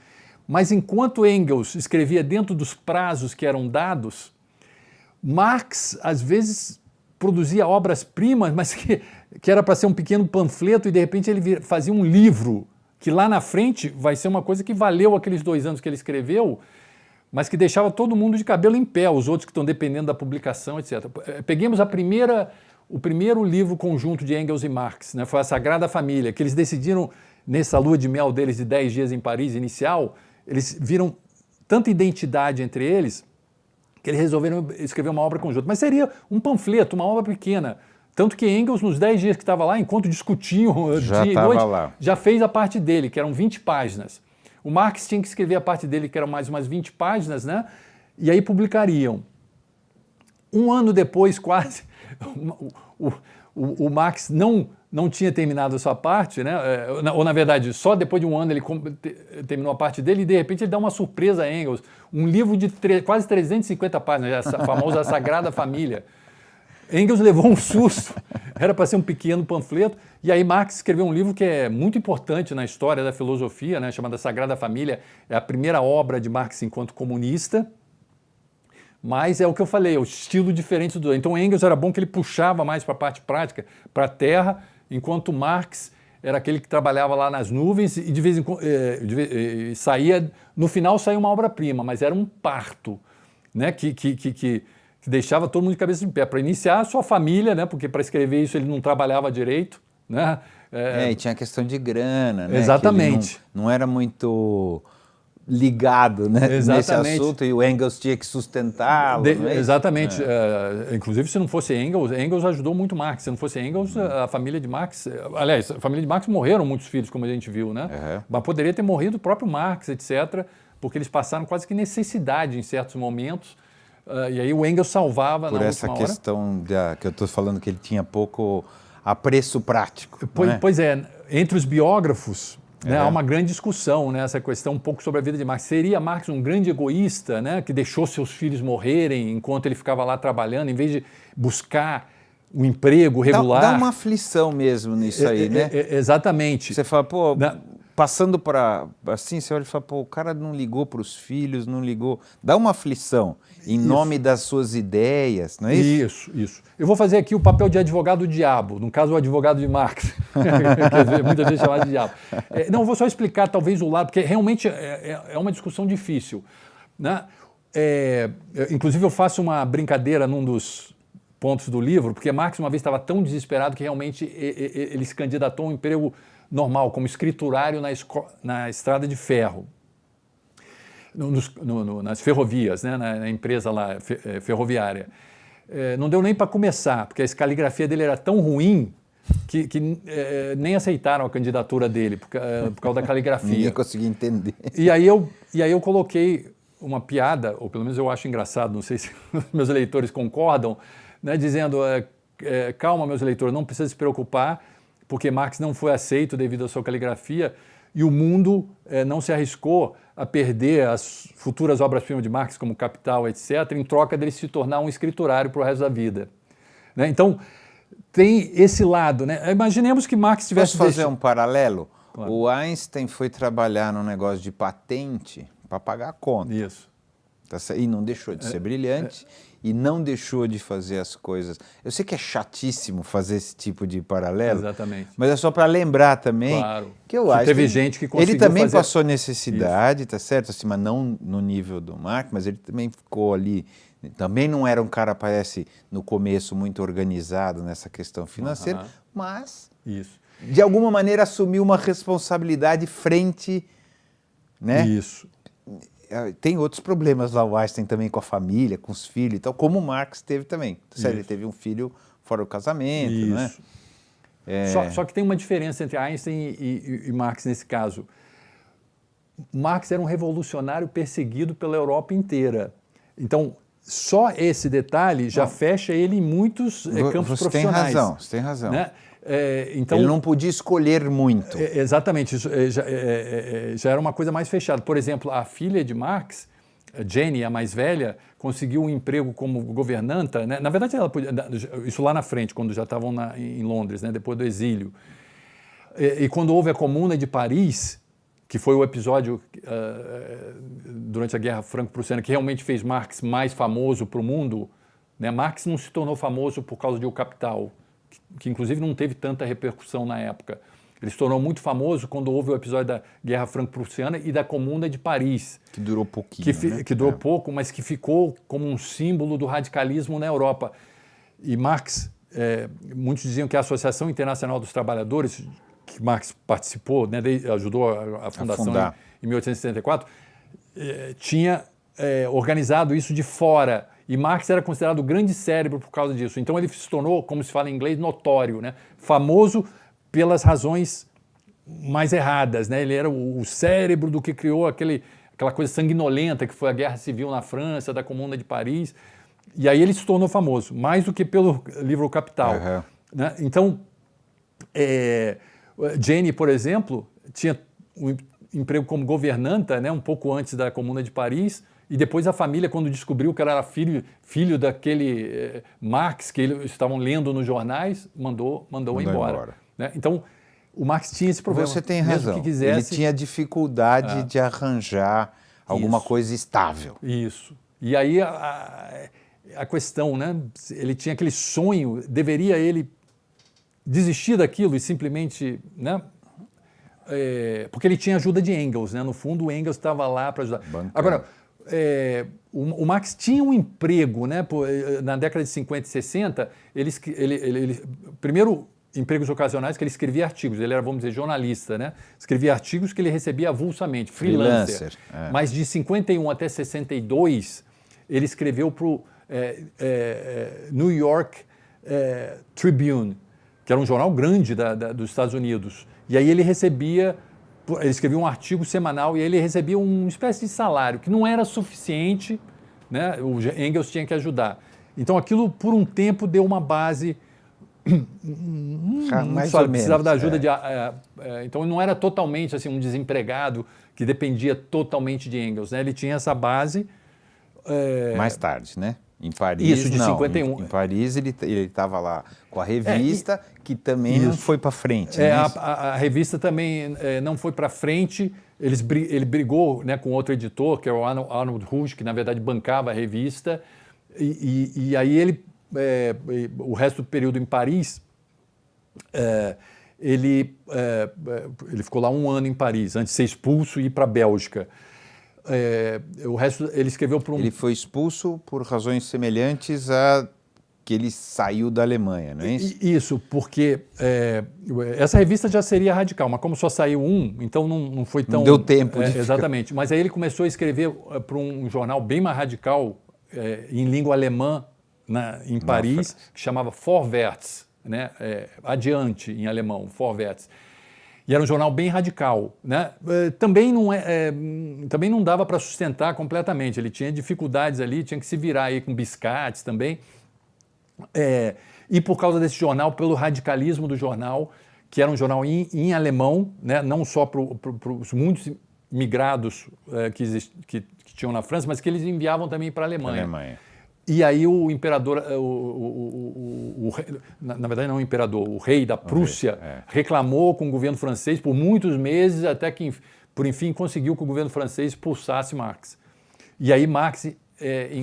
Mas enquanto Engels escrevia dentro dos prazos que eram dados, Marx, às vezes, produzia obras-primas, mas que era para ser um pequeno panfleto e, de repente, ele fazia um livro, que lá na frente vai ser uma coisa que valeu aqueles 2 anos que ele escreveu, mas que deixava todo mundo de cabelo em pé, os outros que estão dependendo da publicação, etc. Peguemos o primeiro livro conjunto de Engels e Marx, né, foi a Sagrada Família, que eles decidiram, nessa lua de mel deles de 10 dias em Paris inicial, eles viram tanta identidade entre eles que eles resolveram escrever uma obra conjunta. Mas seria um panfleto, uma obra pequena. Tanto que Engels, nos 10 dias que estava lá, enquanto discutiam dia e noite, já fez a parte dele, que eram 20 páginas. O Marx tinha que escrever a parte dele, que eram mais umas 20 páginas, né? E aí publicariam. Um ano depois, quase, o Marx não tinha terminado a sua parte, né? Ou na verdade, só depois de um ano ele terminou a parte dele e de repente ele dá uma surpresa a Engels, um livro de quase 350 páginas, a famosa Sagrada Família. Engels levou um susto, era para ser um pequeno panfleto, e aí Marx escreveu um livro que é muito importante na história da filosofia, né, chamada Sagrada Família, é a primeira obra de Marx enquanto comunista, mas é o que eu falei, é o estilo diferente do... Então Engels era bom que ele puxava mais para a parte prática, para a terra, enquanto Marx era aquele que trabalhava lá nas nuvens e de vez em quando saía, no final saía uma obra-prima, mas era um parto, né, que deixava todo mundo de cabeça de pé, para iniciar a sua família, né? Porque para escrever isso ele não trabalhava direito, né? E tinha a questão de grana, né? Exatamente. Não era muito ligado, né, nesse assunto, e o Engels tinha que sustentá-lo. Exatamente. Inclusive, se não fosse Engels ajudou muito Marx. Se não fosse Engels, a família de Marx... Aliás, a família de Marx morreram muitos filhos, como a gente viu, né? Mas poderia ter morrido o próprio Marx, etc., porque eles passaram quase que necessidade em certos momentos. E aí o Engels salvava por na essa última questão que eu estou falando, que ele tinha pouco apreço prático. Pois é, entre os biógrafos, né, há uma grande discussão, né, essa questão um pouco sobre a vida de Marx. Seria Marx um grande egoísta, né, que deixou seus filhos morrerem enquanto ele ficava lá trabalhando, em vez de buscar um emprego regular? Dá uma aflição mesmo nisso aí, né? Exatamente. Você fala, pô... Passando para, assim, você olha e fala, pô, o cara não ligou para os filhos, não ligou... Dá uma aflição em nome das suas ideias, não é isso? Isso. Eu vou fazer aqui o papel de advogado do diabo, no caso o advogado de Marx, que muitas vezes chamado de diabo. Não, eu vou só explicar talvez o lado, porque realmente é uma discussão difícil, né? Inclusive eu faço uma brincadeira num dos pontos do livro, porque Marx uma vez estava tão desesperado que realmente ele se candidatou a um emprego normal, como escriturário na estrada de ferro, nas ferrovias, né, na empresa lá ferroviária. Não deu nem para começar, porque a caligrafia dele era tão ruim que nem aceitaram a candidatura dele por causa da caligrafia. Ninguém conseguia entender. E aí eu coloquei uma piada, ou pelo menos eu acho engraçado, não sei se meus leitores concordam, né, dizendo, calma, meus leitores, não precisa se preocupar, porque Marx não foi aceito devido à sua caligrafia e o mundo não se arriscou a perder as futuras obras-primas de Marx, como Capital, etc., em troca dele se tornar um escriturário para o resto da vida. Né? Então, tem esse lado. Né? Imaginemos que Marx tivesse... Posso fazer um paralelo? Claro. O Einstein foi trabalhar num negócio de patente para pagar a conta. Isso. E não deixou de ser brilhante e não deixou de fazer as coisas. Eu sei que é chatíssimo fazer esse tipo de paralelo. Exatamente. Mas é só para lembrar também que eu acho teve gente que conseguiu ele também fazer... passou necessidade, isso. Tá certo? Assim, mas não no nível do Marx, mas ele também ficou ali. Também não era um cara, parece, no começo, muito organizado nessa questão financeira, mas, de alguma maneira, assumiu uma responsabilidade frente... Né? Isso. Tem outros problemas lá, o Einstein também com a família, com os filhos e tal, como o Marx teve também. Ele teve um filho fora do casamento, né? Só que tem uma diferença entre Einstein e Marx nesse caso. Marx era um revolucionário perseguido pela Europa inteira. Então, só esse detalhe já fecha ele em muitos campos profissionais. Você tem razão. Né? Então, ele não podia escolher muito. Exatamente, isso já era uma coisa mais fechada. Por exemplo, a filha de Marx, Jenny, a mais velha, conseguiu um emprego como governanta, né? Na verdade, ela podia, isso lá na frente, quando já estavam em Londres, né? Depois do exílio. E quando houve a Comuna de Paris, que foi o episódio durante a Guerra Franco-Prussiana que realmente fez Marx mais famoso para o mundo, né? Marx não se tornou famoso por causa de O Capital, que inclusive não teve tanta repercussão na época. Ele se tornou muito famoso quando houve o episódio da Guerra Franco-Prussiana e da Comuna de Paris. Que durou pouquinho, né? Que durou pouco, mas que ficou como um símbolo do radicalismo na Europa. E Marx, muitos diziam que a Associação Internacional dos Trabalhadores, que Marx participou, né, ajudou a fundação em 1874, tinha organizado isso de fora. E Marx era considerado o grande cérebro por causa disso. Então ele se tornou, como se fala em inglês, notório, né? Famoso pelas razões mais erradas, né? Ele era o cérebro do que criou aquela coisa sanguinolenta que foi a Guerra Civil na França, da Comuna de Paris. E aí ele se tornou famoso, mais do que pelo livro Capital. Né? Então, Jenny, por exemplo, tinha um emprego como governanta, né, um pouco antes da Comuna de Paris, e depois a família, quando descobriu que ela era filho daquele Marx que eles estavam lendo nos jornais, mandou embora. Né? Então, o Marx tinha esse problema. Você tem razão. Que quisesse, ele tinha dificuldade de arranjar alguma coisa estável. Isso. E aí a questão, né? Ele tinha aquele sonho, deveria ele desistir daquilo e simplesmente, né? Porque ele tinha ajuda de Engels, né? No fundo, o Engels estava lá para ajudar. Bancando. Agora, o Marx tinha um emprego, né? Na década de 50 e 60, ele primeiro, empregos ocasionais, que ele escrevia artigos, ele era, vamos dizer, jornalista, né? Escrevia artigos que ele recebia avulsamente, freelancer. Mas de 51 até 62, ele escreveu para o New York Tribune, que era um jornal grande dos Estados Unidos. E aí ele escrevia um artigo semanal e ele recebia uma espécie de salário, que não era suficiente, né? O Engels tinha que ajudar. Então aquilo, por um tempo, deu uma base... mais ou menos. Precisava da ajuda de... então não era totalmente assim, um desempregado que dependia totalmente de Engels, né? Ele tinha essa base... Mais tarde, né? Em Paris, isso, de 51. Em Paris ele estava lá com a revista, que também não foi para frente. Né? A revista também não foi para frente. Ele brigou, né, com outro editor, que é o Arnold Rouge, que na verdade bancava a revista. E aí ele, o resto do período em Paris, ele ficou lá 1 ano em Paris, antes de ser expulso e ir para a Bélgica. O resto ele escreveu para Ele foi expulso por razões semelhantes a que ele saiu da Alemanha, não é isso? Isso, porque essa revista já seria radical, mas como só saiu então não foi tão... Não deu tempo de exatamente, mas aí ele começou a escrever para um jornal bem mais radical, em língua alemã, em Paris, que chamava Vorwärts, né? Adiante em alemão, Vorwärts. E era um jornal bem radical, né? Também não dava para sustentar completamente. Ele tinha dificuldades ali, tinha que se virar aí com biscates também. E por causa desse jornal, pelo radicalismo do jornal, que era um jornal em alemão, né? Não só para os muitos migrados que tinham na França, mas que eles enviavam também para a Alemanha. E aí o imperador, na verdade não o imperador, o rei da Prússia, reclamou com o governo francês por muitos meses, até que, por enfim, conseguiu que o governo francês expulsasse Marx. E aí Marx...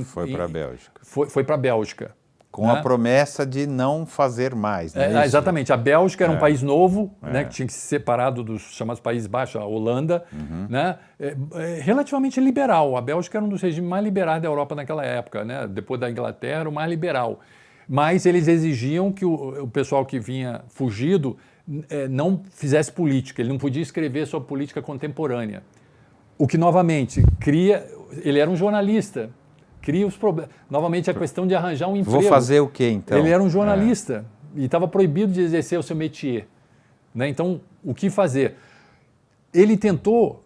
foi para a Bélgica. Foi para a Bélgica. Com a promessa de não fazer mais. Né? Exatamente. A Bélgica era um país novo, né, que tinha que se separar dos chamados Países Baixos, a Holanda, né, relativamente liberal. A Bélgica era um dos regimes mais liberais da Europa naquela época, né, depois da Inglaterra, o mais liberal. Mas eles exigiam que o pessoal que vinha fugido não fizesse política, ele não podia escrever sobre política contemporânea. O que, novamente, ele era um jornalista, cria os problemas. Novamente, a questão de arranjar um emprego. Vou fazer o quê, então? Ele era um jornalista e estava proibido de exercer o seu métier. Né? Então, o que fazer? Ele tentou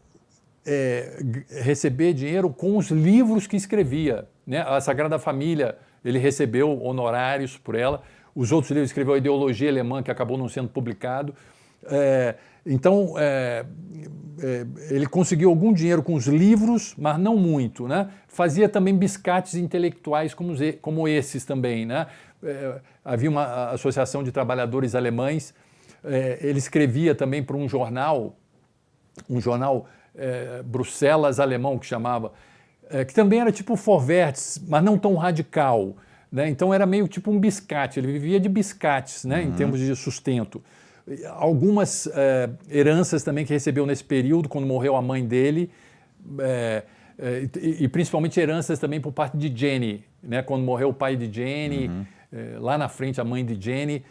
receber dinheiro com os livros que escrevia. Né? A Sagrada Família, ele recebeu honorários por ela. Os outros livros, escreveu a Ideologia Alemã, que acabou não sendo publicado. Então, ele conseguiu algum dinheiro com os livros, mas não muito, né? Fazia também biscates intelectuais como esses também, né? Havia uma associação de trabalhadores alemães, ele escrevia também para um jornal Bruxelas alemão, que chamava, que também era tipo Vorwärts, mas não tão radical, né? Então era meio tipo um biscate, ele vivia de biscates, né? Em termos de sustento. Algumas heranças também que recebeu nesse período, quando morreu a mãe dele, e principalmente heranças também por parte de Jenny, né? Quando morreu o pai de Jenny, lá na frente a mãe de Jenny.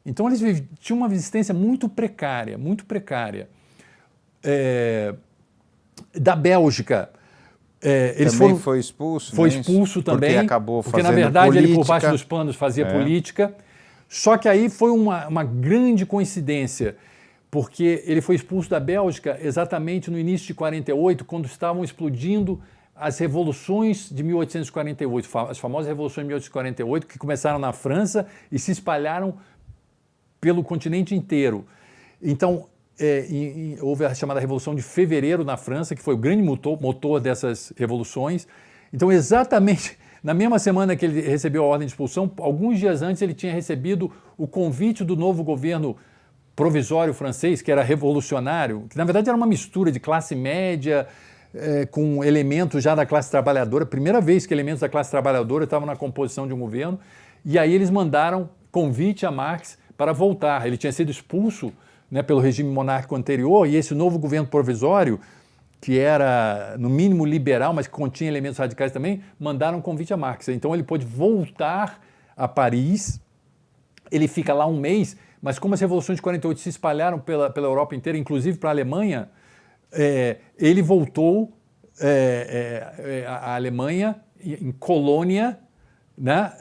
Então eles tinham uma existência muito precária, muito precária. Da Bélgica, eles também foi expulso? Foi expulso também, porque acabou fazendo na verdade política. Ele por baixo dos panos fazia política. Só que aí foi uma grande coincidência, porque ele foi expulso da Bélgica exatamente no início de 48, quando estavam explodindo as revoluções de 1848, as famosas revoluções de 1848, que começaram na França e se espalharam pelo continente inteiro. Então, houve a chamada Revolução de Fevereiro na França, que foi o grande motor dessas revoluções. Então, exatamente na mesma semana que ele recebeu a ordem de expulsão, alguns dias antes ele tinha recebido o convite do novo governo provisório francês, que era revolucionário, que na verdade era uma mistura de classe média com elementos já da classe trabalhadora, primeira vez que elementos da classe trabalhadora estavam na composição de um governo, e aí eles mandaram convite a Marx para voltar. Ele tinha sido expulso, né, pelo regime monárquico anterior, e esse novo governo provisório, que era no mínimo liberal, mas que continha elementos radicais também, mandaram um convite a Marx. Então ele pôde voltar a Paris, ele fica lá um mês, mas como as revoluções de 48 se espalharam pela Europa inteira, inclusive para a Alemanha, ele voltou à Alemanha, em Colônia, né?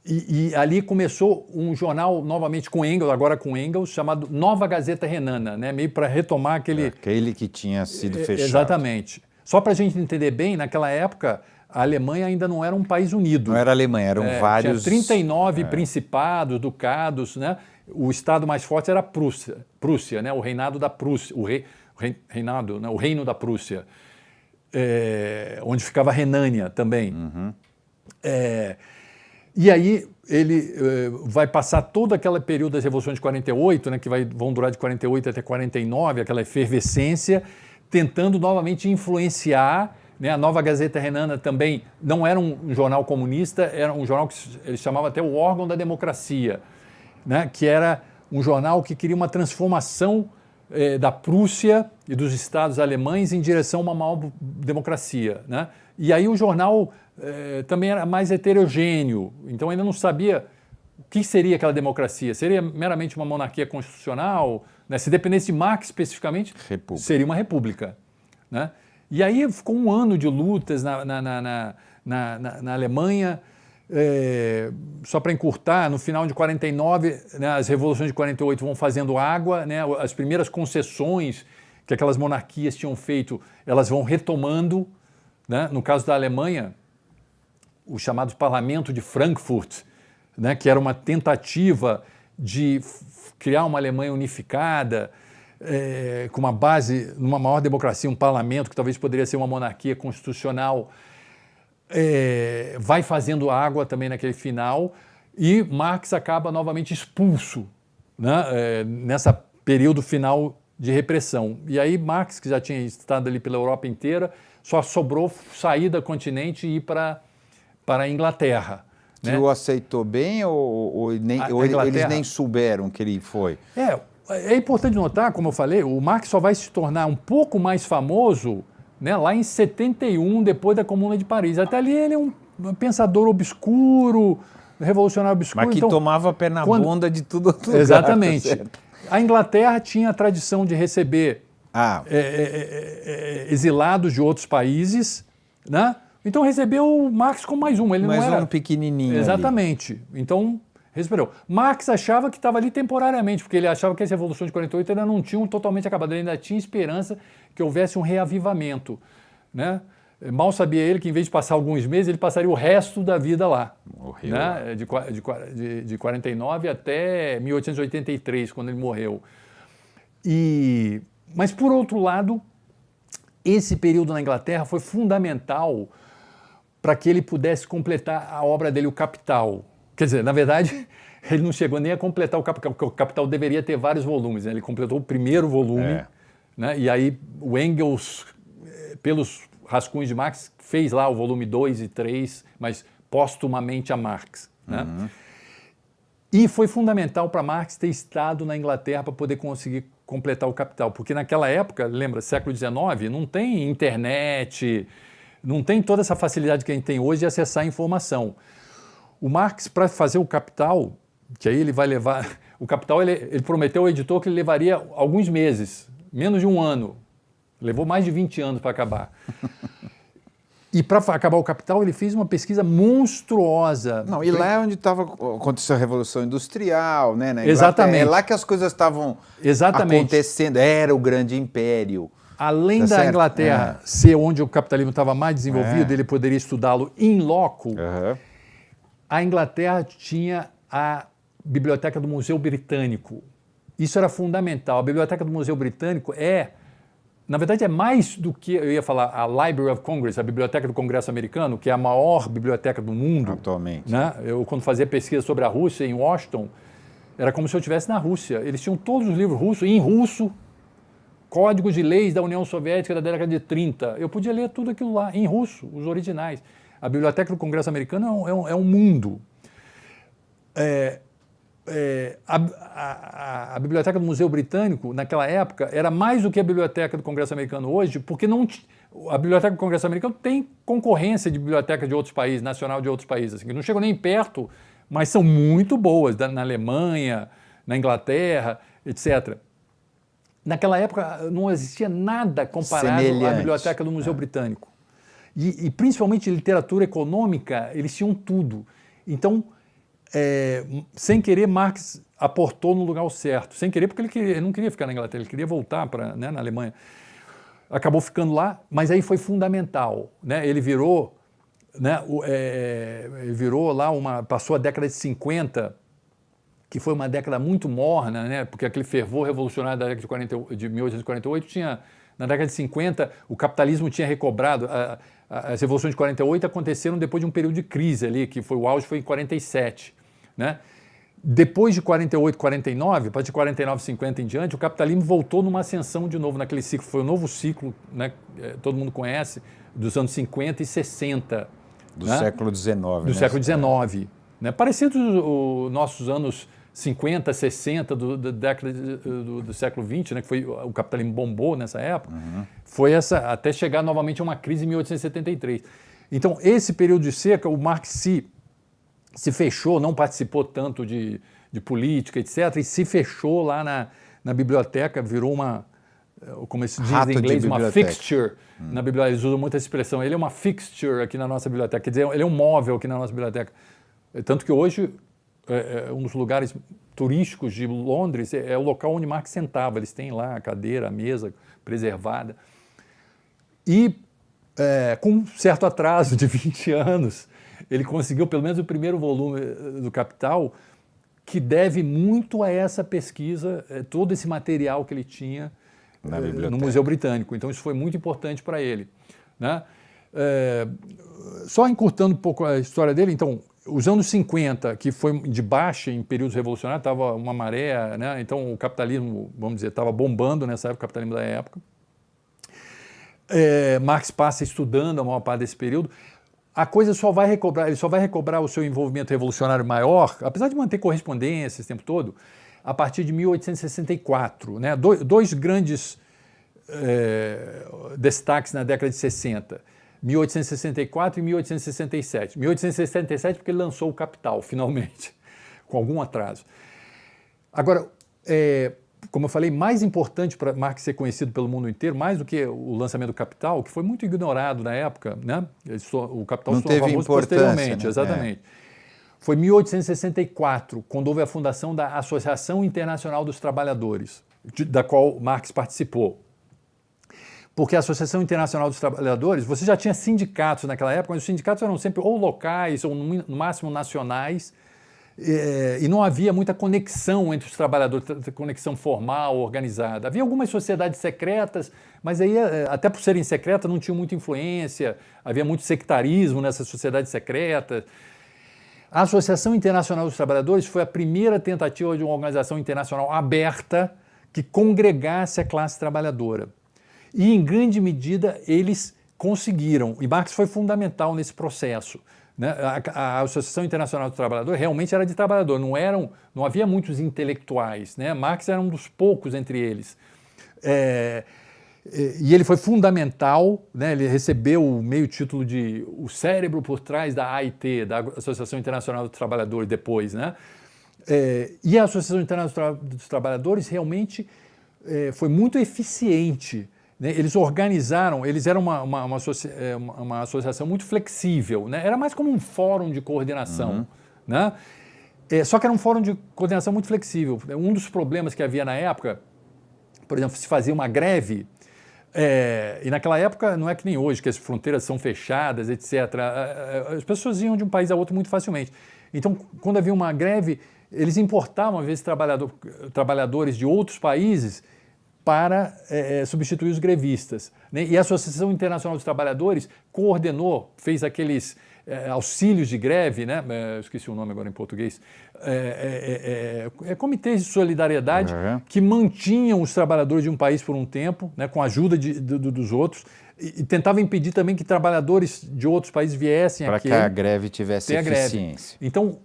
E ali começou um jornal, novamente com Engels, agora com Engels, chamado Nova Gazeta Renana, né? Meio para retomar aquele que tinha sido fechado. Exatamente. Só para a gente entender bem, naquela época, a Alemanha ainda não era um país unido. Não era a Alemanha, eram vários... Tinha 39 principados, ducados, né? O estado mais forte era a Prússia, né? O reinado da Prússia, o reino da Prússia, onde ficava a Renânia também. Uhum. E aí ele vai passar todo aquele período das revoluções de 48, né, que vão durar de 48 até 49, aquela efervescência, tentando novamente influenciar, né? A Nova Gazeta Renana também não era um jornal comunista, era um jornal que ele chamava até o órgão da democracia, né? Que era um jornal que queria uma transformação da Prússia e dos estados alemães em direção a uma maior democracia, né? E aí o jornal também era mais heterogêneo, então ainda não sabia o que seria aquela democracia. Seria meramente uma monarquia constitucional, né? Se dependesse de Marx especificamente, seria uma república, né? E aí ficou um ano de lutas na Alemanha. Só para encurtar, no final de 49, né, as revoluções de 48 vão fazendo água, né? As primeiras concessões que aquelas monarquias tinham feito, elas vão retomando, né? No caso da Alemanha, o chamado Parlamento de Frankfurt, né, que era uma tentativa de criar uma Alemanha unificada, com uma base numa maior democracia, um parlamento que talvez poderia ser uma monarquia constitucional, vai fazendo água também naquele final, e Marx acaba novamente expulso, né, nessa período final de repressão. E aí Marx, que já tinha estado ali pela Europa inteira, só sobrou sair do continente e ir para a Inglaterra. Que o aceitou bem ou eles nem souberam que ele foi? É importante notar, como eu falei, o Marx só vai se tornar um pouco mais famoso, né, lá em 71, depois da Comuna de Paris. Até ali ele é um pensador obscuro, revolucionário obscuro. Mas que então, tomava pé na bunda de tudo. Exatamente. Lugar, tá, a Inglaterra tinha a tradição de receber exilados de outros países, né? Então recebeu o Marx como mais um. Ele mais não era um pequenininho. Exatamente. Ali. Então recebeu. Marx achava que estava ali temporariamente, porque ele achava que as revoluções de 48 ainda não tinham totalmente acabado. Ele ainda tinha esperança que houvesse um reavivamento, né? Mal sabia ele que, em vez de passar alguns meses, ele passaria o resto da vida lá. Morreu. Né? De 49 até 1883, quando ele morreu. Mas, por outro lado, esse período na Inglaterra foi fundamental para que ele pudesse completar a obra dele, o Capital. Quer dizer, na verdade, ele não chegou nem a completar o Capital, porque o Capital deveria ter vários volumes, né? Ele completou o primeiro volume, né? E aí o Engels, pelos rascunhos de Marx, fez lá o volume 2 e 3, mas póstumamente a Marx, né? Uhum. E foi fundamental para Marx ter estado na Inglaterra para poder conseguir completar o Capital, porque naquela época, lembra, século XIX, não tem internet, não tem toda essa facilidade que a gente tem hoje de acessar a informação. O Marx, para fazer o Capital, que aí ele vai levar... O Capital, ele prometeu ao editor que ele levaria alguns meses, menos de um ano. Levou mais de 20 anos para acabar. E para acabar o Capital, ele fez uma pesquisa monstruosa. Não, e lá é onde aconteceu a Revolução Industrial, né? Exatamente. É lá que as coisas estavam acontecendo. Era o grande império, além da Inglaterra ser onde o capitalismo estava mais desenvolvido, ele poderia estudá-lo in loco, a Inglaterra tinha a Biblioteca do Museu Britânico. Isso era fundamental. A Biblioteca do Museu Britânico na verdade, é mais do que, eu ia falar, a Library of Congress, a Biblioteca do Congresso Americano, que é a maior biblioteca do mundo. Atualmente. Né? Eu, quando fazia pesquisa sobre a Rússia, em Washington, era como se eu estivesse na Rússia. Eles tinham todos os livros russos, em russo, códigos de leis da União Soviética da década de 30. Eu podia ler tudo aquilo lá, em russo, os originais. A Biblioteca do Congresso Americano é um mundo. A Biblioteca do Museu Britânico, naquela época, era mais do que a Biblioteca do Congresso Americano hoje, porque a Biblioteca do Congresso Americano tem concorrência de biblioteca de outros países, nacional de outros países, assim, que não chegam nem perto, mas são muito boas, na Alemanha, na Inglaterra, etc. Naquela época não existia nada comparado à Biblioteca do Museu Britânico. E principalmente literatura econômica, eles tinham tudo. Então, sem querer, Marx aportou no lugar certo. Sem querer, porque ele não queria ficar na Inglaterra, ele queria voltar na Alemanha. Acabou ficando lá, mas aí foi fundamental. Né? Ele virou, passou a década de 50, que foi uma década muito morna, né? Porque aquele fervor revolucionário da década de 1848 tinha... Na década de 50, o capitalismo tinha recobrado. As revoluções de 48 aconteceram depois de um período de crise ali, que o auge foi em 47. Né? Depois de 48, 49, a partir de 49, 50 em diante, o capitalismo voltou numa ascensão de novo naquele ciclo. Foi um novo ciclo, né? Todo mundo conhece, dos anos 50 e 60. Do século XIX. Do século XIX. Né? Parecido os nossos anos 50, 60 da década do século XX, né, que foi o capitalismo bombou nessa época, foi até chegar novamente a uma crise em 1873. Então, esse período de seca, o Marx se fechou, não participou tanto de política, etc., e se fechou lá na biblioteca, virou como se diz em inglês, uma fixture na biblioteca. Eles usam muito essa expressão. Ele é uma fixture aqui na nossa biblioteca, quer dizer, ele é um móvel aqui na nossa biblioteca. Tanto que hoje... um dos lugares turísticos de Londres é o local onde Marx sentava. Eles têm lá a cadeira, a mesa preservada. E, com um certo atraso de 20 anos, ele conseguiu pelo menos o primeiro volume do Capital, que deve muito a essa pesquisa, todo esse material que ele tinha no Museu Britânico. Então, isso foi muito importante para ele. Né? Só encurtando um pouco a história dele, então... Os anos 50, que foi de baixa em períodos revolucionários, estava uma maré, né? Então o capitalismo, vamos dizer, estava bombando nessa época, o capitalismo da época. Marx passa estudando a maior parte desse período. A coisa ele só vai recobrar o seu envolvimento revolucionário maior, apesar de manter correspondência esse tempo todo, a partir de 1864. Né? Dois grandes destaques na década de 60. 1864 e 1867. 1867 porque ele lançou o Capital, finalmente, com algum atraso. Agora, como eu falei, mais importante para Marx ser conhecido pelo mundo inteiro, mais do que o lançamento do Capital, que foi muito ignorado na época, né? O Capital se tornou famoso posteriormente, né? Exatamente. Foi 1864, quando houve a fundação da Associação Internacional dos Trabalhadores, da qual Marx participou. Porque a Associação Internacional dos Trabalhadores, você já tinha sindicatos naquela época, mas os sindicatos eram sempre ou locais ou no máximo nacionais, e não havia muita conexão entre os trabalhadores, conexão formal, organizada. Havia algumas sociedades secretas, mas aí, até por serem secretas, não tinham muita influência, havia muito sectarismo nessas sociedades secretas. A Associação Internacional dos Trabalhadores foi a primeira tentativa de uma organização internacional aberta que congregasse a classe trabalhadora. E, em grande medida, eles conseguiram. E Marx foi fundamental nesse processo. Né? A Associação Internacional dos Trabalhadores realmente era de trabalhador, não havia muitos intelectuais. Né? Marx era um dos poucos entre eles. E ele foi fundamental, né? Ele recebeu o meio título de o cérebro por trás da AIT, da Associação Internacional dos Trabalhadores, depois. Né? E a Associação Internacional dos Trabalhadores realmente foi muito eficiente. Eles organizaram, eles eram uma associação muito flexível, né? Era mais como um fórum de coordenação. Né? Só que era um fórum de coordenação muito flexível. Um dos problemas que havia na época, por exemplo, se fazia uma greve, E naquela época não é que nem hoje, que as fronteiras são fechadas, etc. As pessoas iam de um país a outro muito facilmente. Então, quando havia uma greve, eles importavam, às vezes, trabalhadores de outros países para substituir os grevistas, né? E a Associação Internacional dos Trabalhadores coordenou, fez aqueles auxílios de greve, né? Esqueci o nome agora em português, comitês de solidariedade que mantinham os trabalhadores de um país por um tempo, né? Com a ajuda dos outros, e tentava impedir também que trabalhadores de outros países viessem aqui. Para que a greve tivesse eficiência. Então,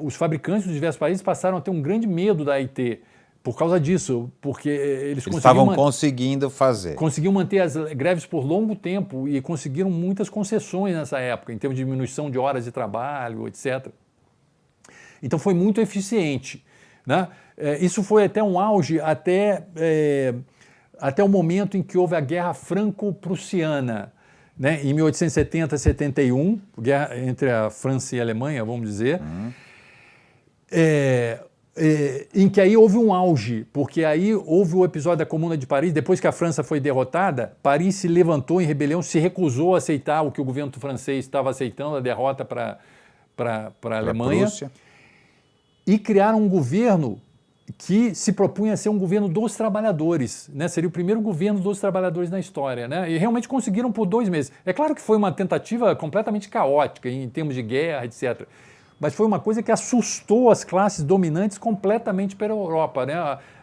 os fabricantes dos diversos países passaram a ter um grande medo da AIT por causa disso, porque eles estavam conseguindo fazer. Conseguiam manter as greves por longo tempo e conseguiram muitas concessões nessa época, em termos de diminuição de horas de trabalho, etc. Então foi muito eficiente, né? Isso foi até um auge, até o momento em que houve a Guerra Franco-Prussiana, né? Em 1870-71, guerra entre a França e a Alemanha, vamos dizer, em que aí houve um auge, porque aí houve o episódio da Comuna de Paris. Depois que a França foi derrotada, Paris se levantou em rebelião, se recusou a aceitar o que o governo francês estava aceitando, a derrota para a Alemanha, Prússia. E criaram um governo que se propunha a ser um governo dos trabalhadores, né? Seria o primeiro governo dos trabalhadores na história, né? E realmente conseguiram por 2 meses. É claro que foi uma tentativa completamente caótica em termos de guerra, etc., mas foi uma coisa que assustou as classes dominantes completamente pela Europa, né?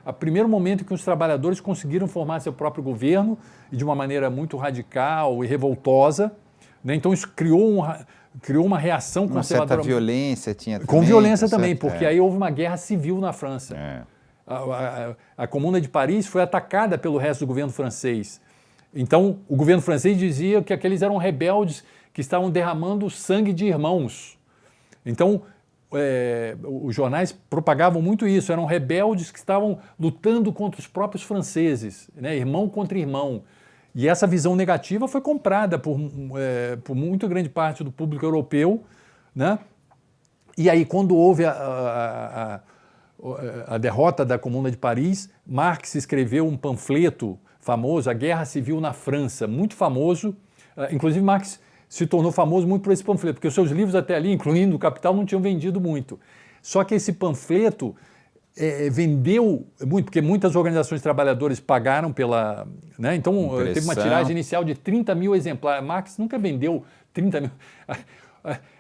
A primeiro momento em que os trabalhadores conseguiram formar seu próprio governo, e de uma maneira muito radical e revoltosa, né? Então isso criou uma reação conservadora. Uma certa violência tinha também. Com violência também, porque aí houve uma guerra civil na França. A Comuna de Paris foi atacada pelo resto do governo francês. Então o governo francês dizia que aqueles eram rebeldes que estavam derramando sangue de irmãos. Então, os jornais propagavam muito isso, eram rebeldes que estavam lutando contra os próprios franceses, né? Irmão contra irmão. E essa visão negativa foi comprada por muito grande parte do público europeu, né? E aí, quando houve a derrota da Comuna de Paris, Marx escreveu um panfleto famoso, A Guerra Civil na França, muito famoso. Inclusive, Marx se tornou famoso muito por esse panfleto, porque os seus livros até ali, incluindo o Capital, não tinham vendido muito. Só que esse panfleto vendeu muito, porque muitas organizações de trabalhadores pagaram pela... Né? Então, teve uma tiragem inicial de 30 mil exemplares. Marx nunca vendeu 30 mil...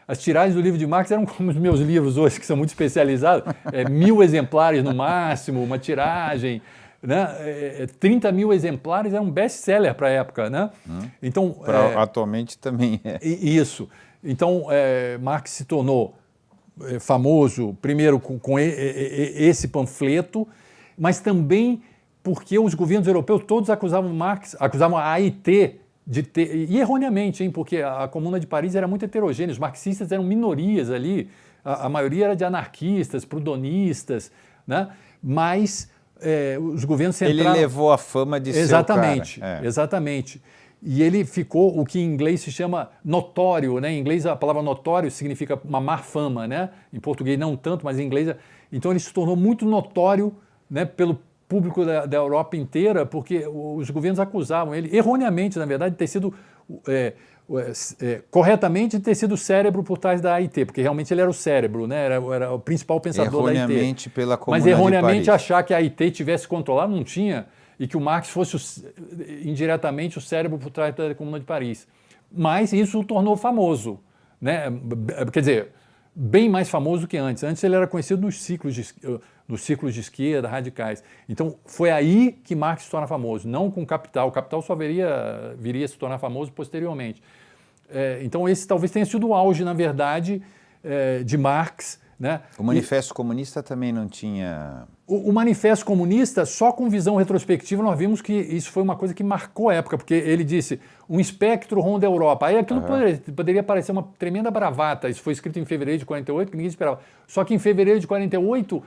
As tiragens do livro de Marx eram como os meus livros hoje, que são muito especializados, 1.000 exemplares no máximo, uma tiragem... Né? 30 mil exemplares era um best-seller para a época, né? Então, atualmente também é. Isso. Então, Marx se tornou famoso, primeiro com esse panfleto, mas também porque os governos europeus todos acusavam a AIT de ter, e erroneamente, hein, porque a Comuna de Paris era muito heterogênea, os marxistas eram minorias ali, a maioria era de anarquistas, prudonistas, né? Mas os governos centrais... Ele levou a fama de ser o cara. Exatamente. E ele ficou o que em inglês se chama notório, né? Em inglês a palavra notório significa uma má fama, né? Em português não tanto, mas em inglês... Então ele se tornou muito notório, né, pelo público da Europa inteira, porque os governos acusavam ele, erroneamente, na verdade, de ter sido... corretamente de ter sido o cérebro por trás da AIT, porque realmente ele era o cérebro, né? Era o principal pensador da AIT. Erroneamente pela Comuna Mas erroneamente de Paris. achar que a AIT tivesse controlado, não tinha, e que o Marx fosse indiretamente o cérebro por trás da Comuna de Paris. Mas isso o tornou famoso, né? Quer dizer, bem mais famoso do que antes. Antes ele era conhecido nos círculos de esquerda, radicais. Então foi aí que Marx se torna famoso, não com o Capital. O Capital só viria a se tornar famoso posteriormente. Então esse talvez tenha sido o auge, na verdade, de Marx, né? O Manifesto Comunista também não tinha... O Manifesto Comunista, só com visão retrospectiva, nós vimos que isso foi uma coisa que marcou a época, porque ele disse, um espectro ronda a Europa. Aí aquilo poderia parecer uma tremenda bravata. Isso foi escrito em fevereiro de 48, que ninguém esperava. Só que em fevereiro de 48,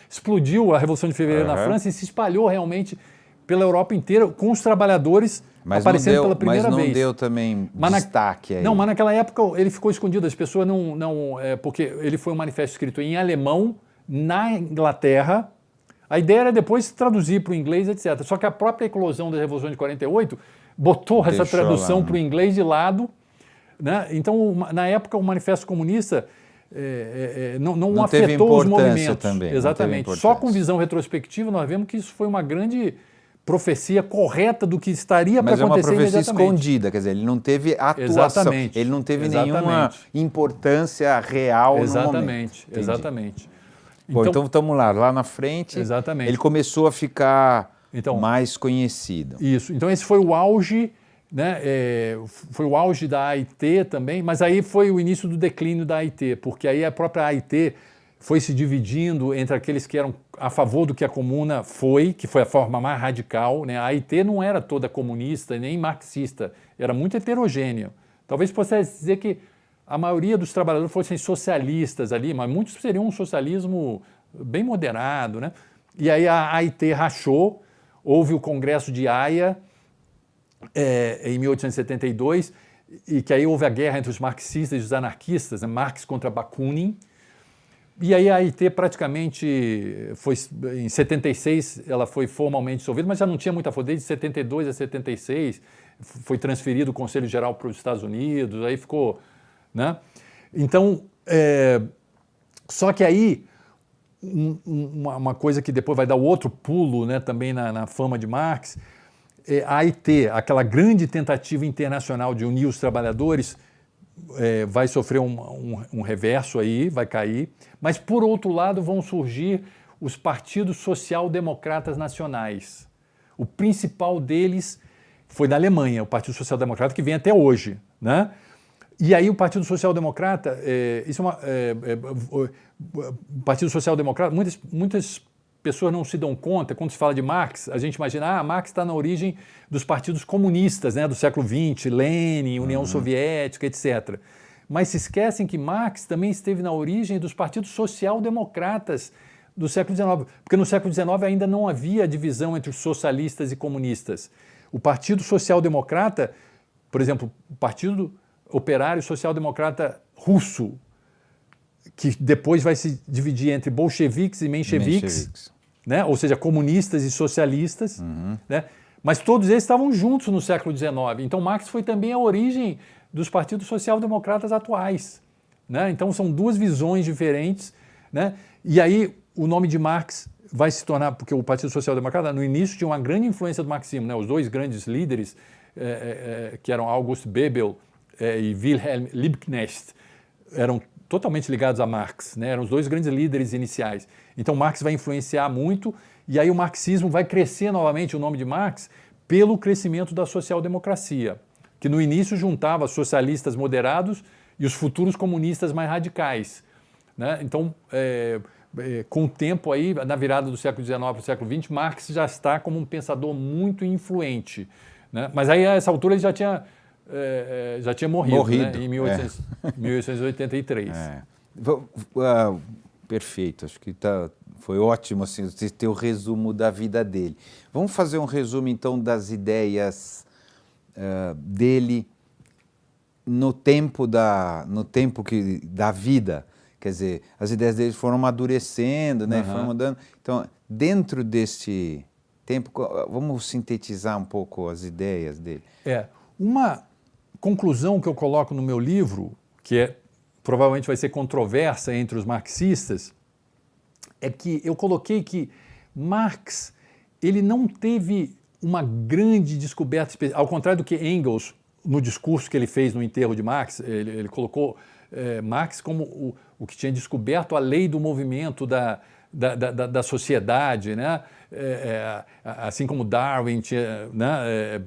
explodiu a Revolução de Fevereiro na França e se espalhou realmente pela Europa inteira, com os trabalhadores aparecendo pela primeira vez. Mas não deu também destaque aí. Não, mas naquela época ele ficou escondido. As pessoas porque ele foi um manifesto escrito em alemão, na Inglaterra, A ideia era depois traduzir para o inglês, etc. Só que a própria eclosão da Revolução de 48 botou essa tradução para o inglês de lado, né? Então, na época, o Manifesto Comunista não afetou os movimentos. Também, exatamente. Só com visão retrospectiva nós vemos que isso foi uma grande profecia correta do que estaria para acontecer. Mas é uma profecia escondida, quer dizer, ele não teve atuação, exatamente. Ele não teve nenhuma importância real no momento. Exatamente. Bom, então estamos lá na frente, exatamente. Ele começou a ficar mais conhecido. Isso, então esse foi o auge, né? Foi o auge da AIT também, mas aí foi o início do declínio da AIT, porque aí a própria AIT foi se dividindo entre aqueles que eram a favor do que a comuna foi, que foi a forma mais radical, né? A AIT não era toda comunista nem marxista, era muito heterogênea. Talvez pudesse dizer que a maioria dos trabalhadores fossem socialistas ali, mas muitos seriam um socialismo bem moderado, né? E aí a AIT rachou, houve o Congresso de Haia em 1872, e que aí houve a guerra entre os marxistas e os anarquistas, né? Marx contra Bakunin. E aí a AIT praticamente foi, em 76, ela foi formalmente dissolvida, mas já não tinha muita força. Desde 72 a 76, foi transferido o Conselho Geral para os Estados Unidos, aí ficou... né? Então, só que aí, uma coisa que depois vai dar o outro pulo, né, também na fama de Marx, a AIT, aquela grande tentativa internacional de unir os trabalhadores, vai sofrer um reverso aí, vai cair, mas por outro lado vão surgir os partidos social-democratas nacionais. O principal deles foi da Alemanha, o Partido Social Democrata, que vem até hoje, né? E aí o Partido Social Democrata, o Partido Social Democrata, muitas pessoas não se dão conta, quando se fala de Marx, a gente imagina, Marx está na origem dos partidos comunistas, né, do século XX, Lenin, União Soviética, etc. Mas se esquecem que Marx também esteve na origem dos partidos social-democratas do século XIX, porque no século XIX ainda não havia divisão entre os socialistas e comunistas. O Partido Social-Democrata, por exemplo, o Partido Operário Social-Democrata Russo, que depois vai se dividir entre bolcheviques e mencheviques. Né? Ou seja, comunistas e socialistas, né? Mas todos eles estavam juntos no século XIX. Então Marx foi também a origem dos partidos social-democratas atuais, né? Então são duas visões diferentes, né? E aí o nome de Marx vai se tornar, porque o Partido Social-Democrata no início tinha uma grande influência do marxismo, né? Os dois grandes líderes, que eram August Bebel e Wilhelm Liebknecht, eram totalmente ligados a Marx, né? Eram os dois grandes líderes iniciais. Então Marx vai influenciar muito, e aí o marxismo vai crescer novamente, o nome de Marx, pelo crescimento da social-democracia, que no início juntava socialistas moderados e os futuros comunistas mais radicais, né? Então, com o tempo aí, na virada do século XIX para o século XX, Marx já está como um pensador muito influente, né? Mas aí a essa altura ele já tinha morrido. Né? Em 1883. Perfeito, acho que foi ótimo assim, você ter o resumo da vida dele. Vamos fazer um resumo então das ideias dele no tempo da vida. Quer dizer, as ideias dele foram amadurecendo, né? Foram mudando. Então, dentro deste tempo, vamos sintetizar um pouco as ideias dele. Uma conclusão que eu coloco no meu livro, que provavelmente vai ser controversa entre os marxistas, é que eu coloquei que Marx ele não teve uma grande descoberta, ao contrário do que Engels, no discurso que ele fez no enterro de Marx, ele colocou Marx como o que tinha descoberto a lei do movimento da sociedade, né? Assim como Darwin tinha... né?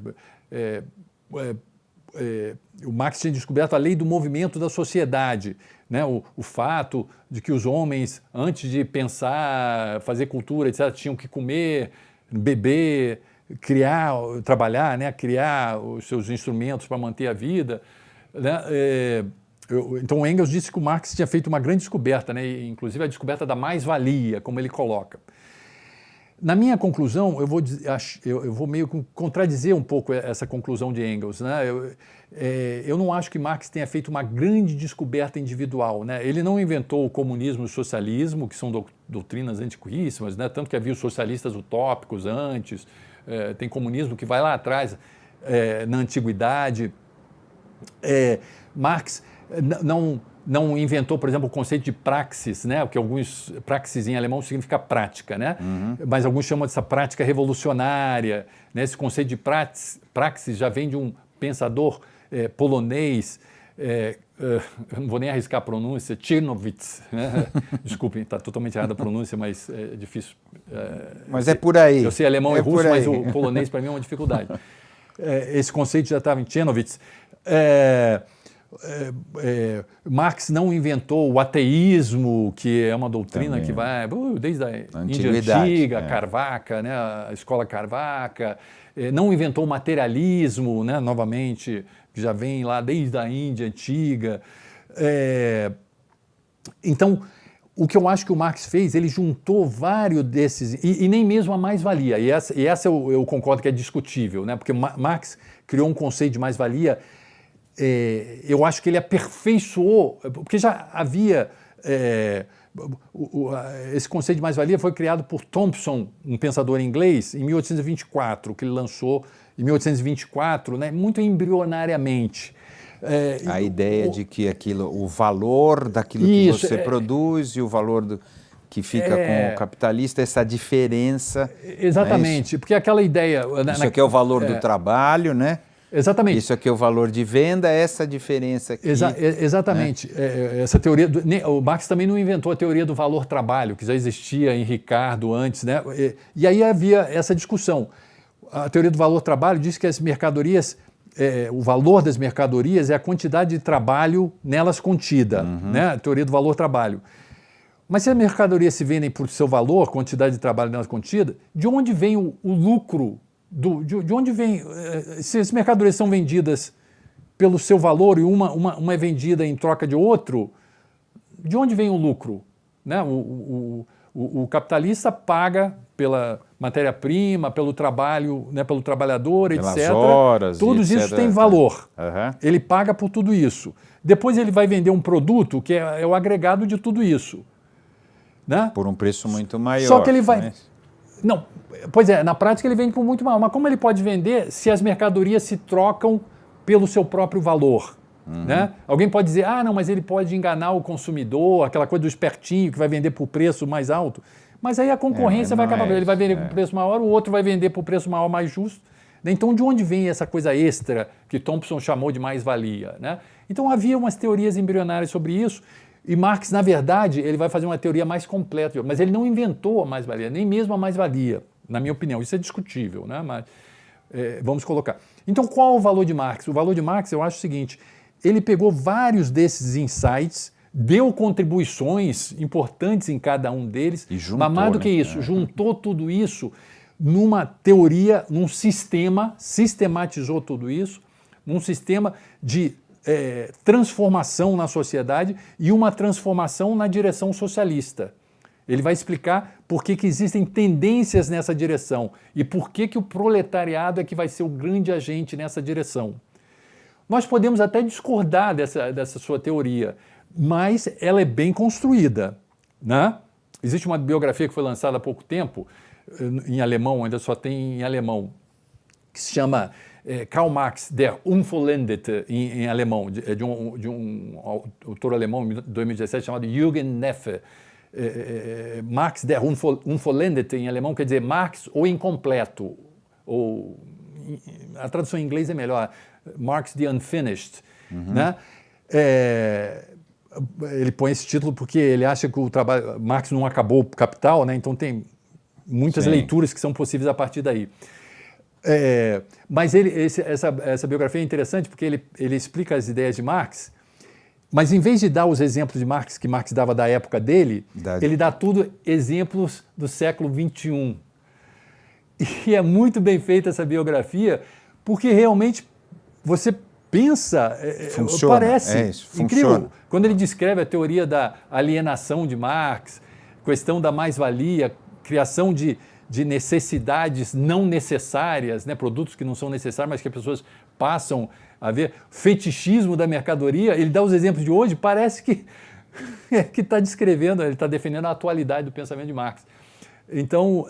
O Marx tinha descoberto a lei do movimento da sociedade, né? O fato de que os homens, antes de pensar, fazer cultura, etc., tinham que comer, beber, criar, trabalhar, né? Criar os seus instrumentos para manter a vida, né? Então Engels disse que o Marx tinha feito uma grande descoberta, né? Inclusive a descoberta da mais-valia, como ele coloca. Na minha conclusão, eu vou meio que contradizer um pouco essa conclusão de Engels, né? Eu não acho que Marx tenha feito uma grande descoberta individual, né? Ele não inventou o comunismo e o socialismo, que são doutrinas antiquíssimas, né? Tanto que havia os socialistas utópicos antes, tem comunismo que vai lá atrás, na antiguidade. Marx não inventou, por exemplo, o conceito de praxis, né? Porque praxis em alemão significa prática, né? Mas alguns chamam dessa prática revolucionária, né? Esse conceito de praxis já vem de um pensador polonês, eu não vou nem arriscar a pronúncia, Czernowitz, né? Desculpem, está totalmente errada a pronúncia, mas é difícil. Mas é por aí. Eu sei alemão e russo, mas o polonês para mim é uma dificuldade. Esse conceito já estava em Czernowitz. Marx não inventou o ateísmo, que é uma doutrina também, que vai desde a Índia Antiga, Carvaca, né, a escola Carvaca. Não inventou o materialismo, né, novamente, que já vem lá desde a Índia Antiga. Então, o que eu acho que o Marx fez, ele juntou vários desses, e nem mesmo a mais-valia, e essa eu concordo que é discutível, né, porque Marx criou um conceito de mais-valia. Eu acho que ele aperfeiçoou, porque já havia... esse conceito de mais-valia foi criado por Thompson, um pensador inglês, em 1824, que ele lançou em 1824, né, muito embrionariamente. A ideia de que o valor daquilo que você produz e o valor que fica com o capitalista, essa diferença... Exatamente, porque aquela ideia... Isso aqui é o valor do trabalho, né? Exatamente. Isso aqui é o valor de venda, essa diferença aqui. Exatamente. Né? Essa teoria... o Marx também não inventou a teoria do valor-trabalho, que já existia em Ricardo antes, né? E aí havia essa discussão. A teoria do valor-trabalho diz que as mercadorias... o valor das mercadorias é a quantidade de trabalho nelas contida, né? A teoria do valor-trabalho. Mas se as mercadorias se vendem por seu valor, quantidade de trabalho nelas contida, de onde vem o lucro? De onde vem, se as mercadorias são vendidas pelo seu valor e uma é vendida em troca de outro, de onde vem o lucro? Né? O capitalista paga pela matéria-prima, pelo trabalho, né, pelo trabalhador, pelas etc. Horas, Tudo etc. isso tem valor. Ele paga por tudo isso. Depois ele vai vender um produto que é o agregado de tudo isso. Né? Por um preço muito maior. Só que ele vai... Não, pois é, na prática ele vende por muito maior, mas como ele pode vender se as mercadorias se trocam pelo seu próprio valor? Né? Alguém pode dizer, não, mas ele pode enganar o consumidor, aquela coisa do espertinho que vai vender por preço mais alto. Mas aí a concorrência vai acabar, ele vai vender por preço maior, o outro vai vender por preço maior mais justo. Então, de onde vem essa coisa extra que Thompson chamou de mais-valia? Né? Então, havia umas teorias embrionárias sobre isso. E Marx, na verdade, ele vai fazer uma teoria mais completa, mas ele não inventou a mais-valia, nem mesmo a mais-valia, na minha opinião. Isso é discutível, né? Mas vamos colocar. Então, qual o valor de Marx? O valor de Marx, eu acho o seguinte, ele pegou vários desses insights, deu contribuições importantes em cada um deles, e juntou, mas mais do que isso, juntou tudo isso numa teoria, num sistema, sistematizou tudo isso, num sistema de transformação na sociedade e uma transformação na direção socialista. Ele vai explicar por que existem tendências nessa direção e por que o proletariado é que vai ser o grande agente nessa direção. Nós podemos até discordar dessa sua teoria, mas ela é bem construída. Né? Existe uma biografia que foi lançada há pouco tempo, em alemão, ainda só tem em alemão, que se chama Karl Marx, Der Unvollendete, em alemão, de um autor alemão de 2017 chamado Jürgen Neffe. Marx, Der Unvollendete, em alemão, quer dizer Marx o incompleto, ou a tradução em inglês é melhor, Marx the Unfinished. Né? Ele põe esse título porque ele acha que Marx não acabou o Capital, né? Então tem muitas leituras que são possíveis a partir daí. Mas essa biografia é interessante porque ele explica as ideias de Marx, mas em vez de dar os exemplos de Marx que Marx dava da época dele, ele dá tudo exemplos do século XXI. E é muito bem feita essa biografia, porque realmente você pensa, parece incrível. Funciona. Quando ele descreve a teoria da alienação de Marx, questão da mais-valia, criação de de necessidades não necessárias, né? Produtos que não são necessários, mas que as pessoas passam a ver, fetichismo da mercadoria. Ele dá os exemplos de hoje, parece que está descrevendo, ele está defendendo a atualidade do pensamento de Marx. Então,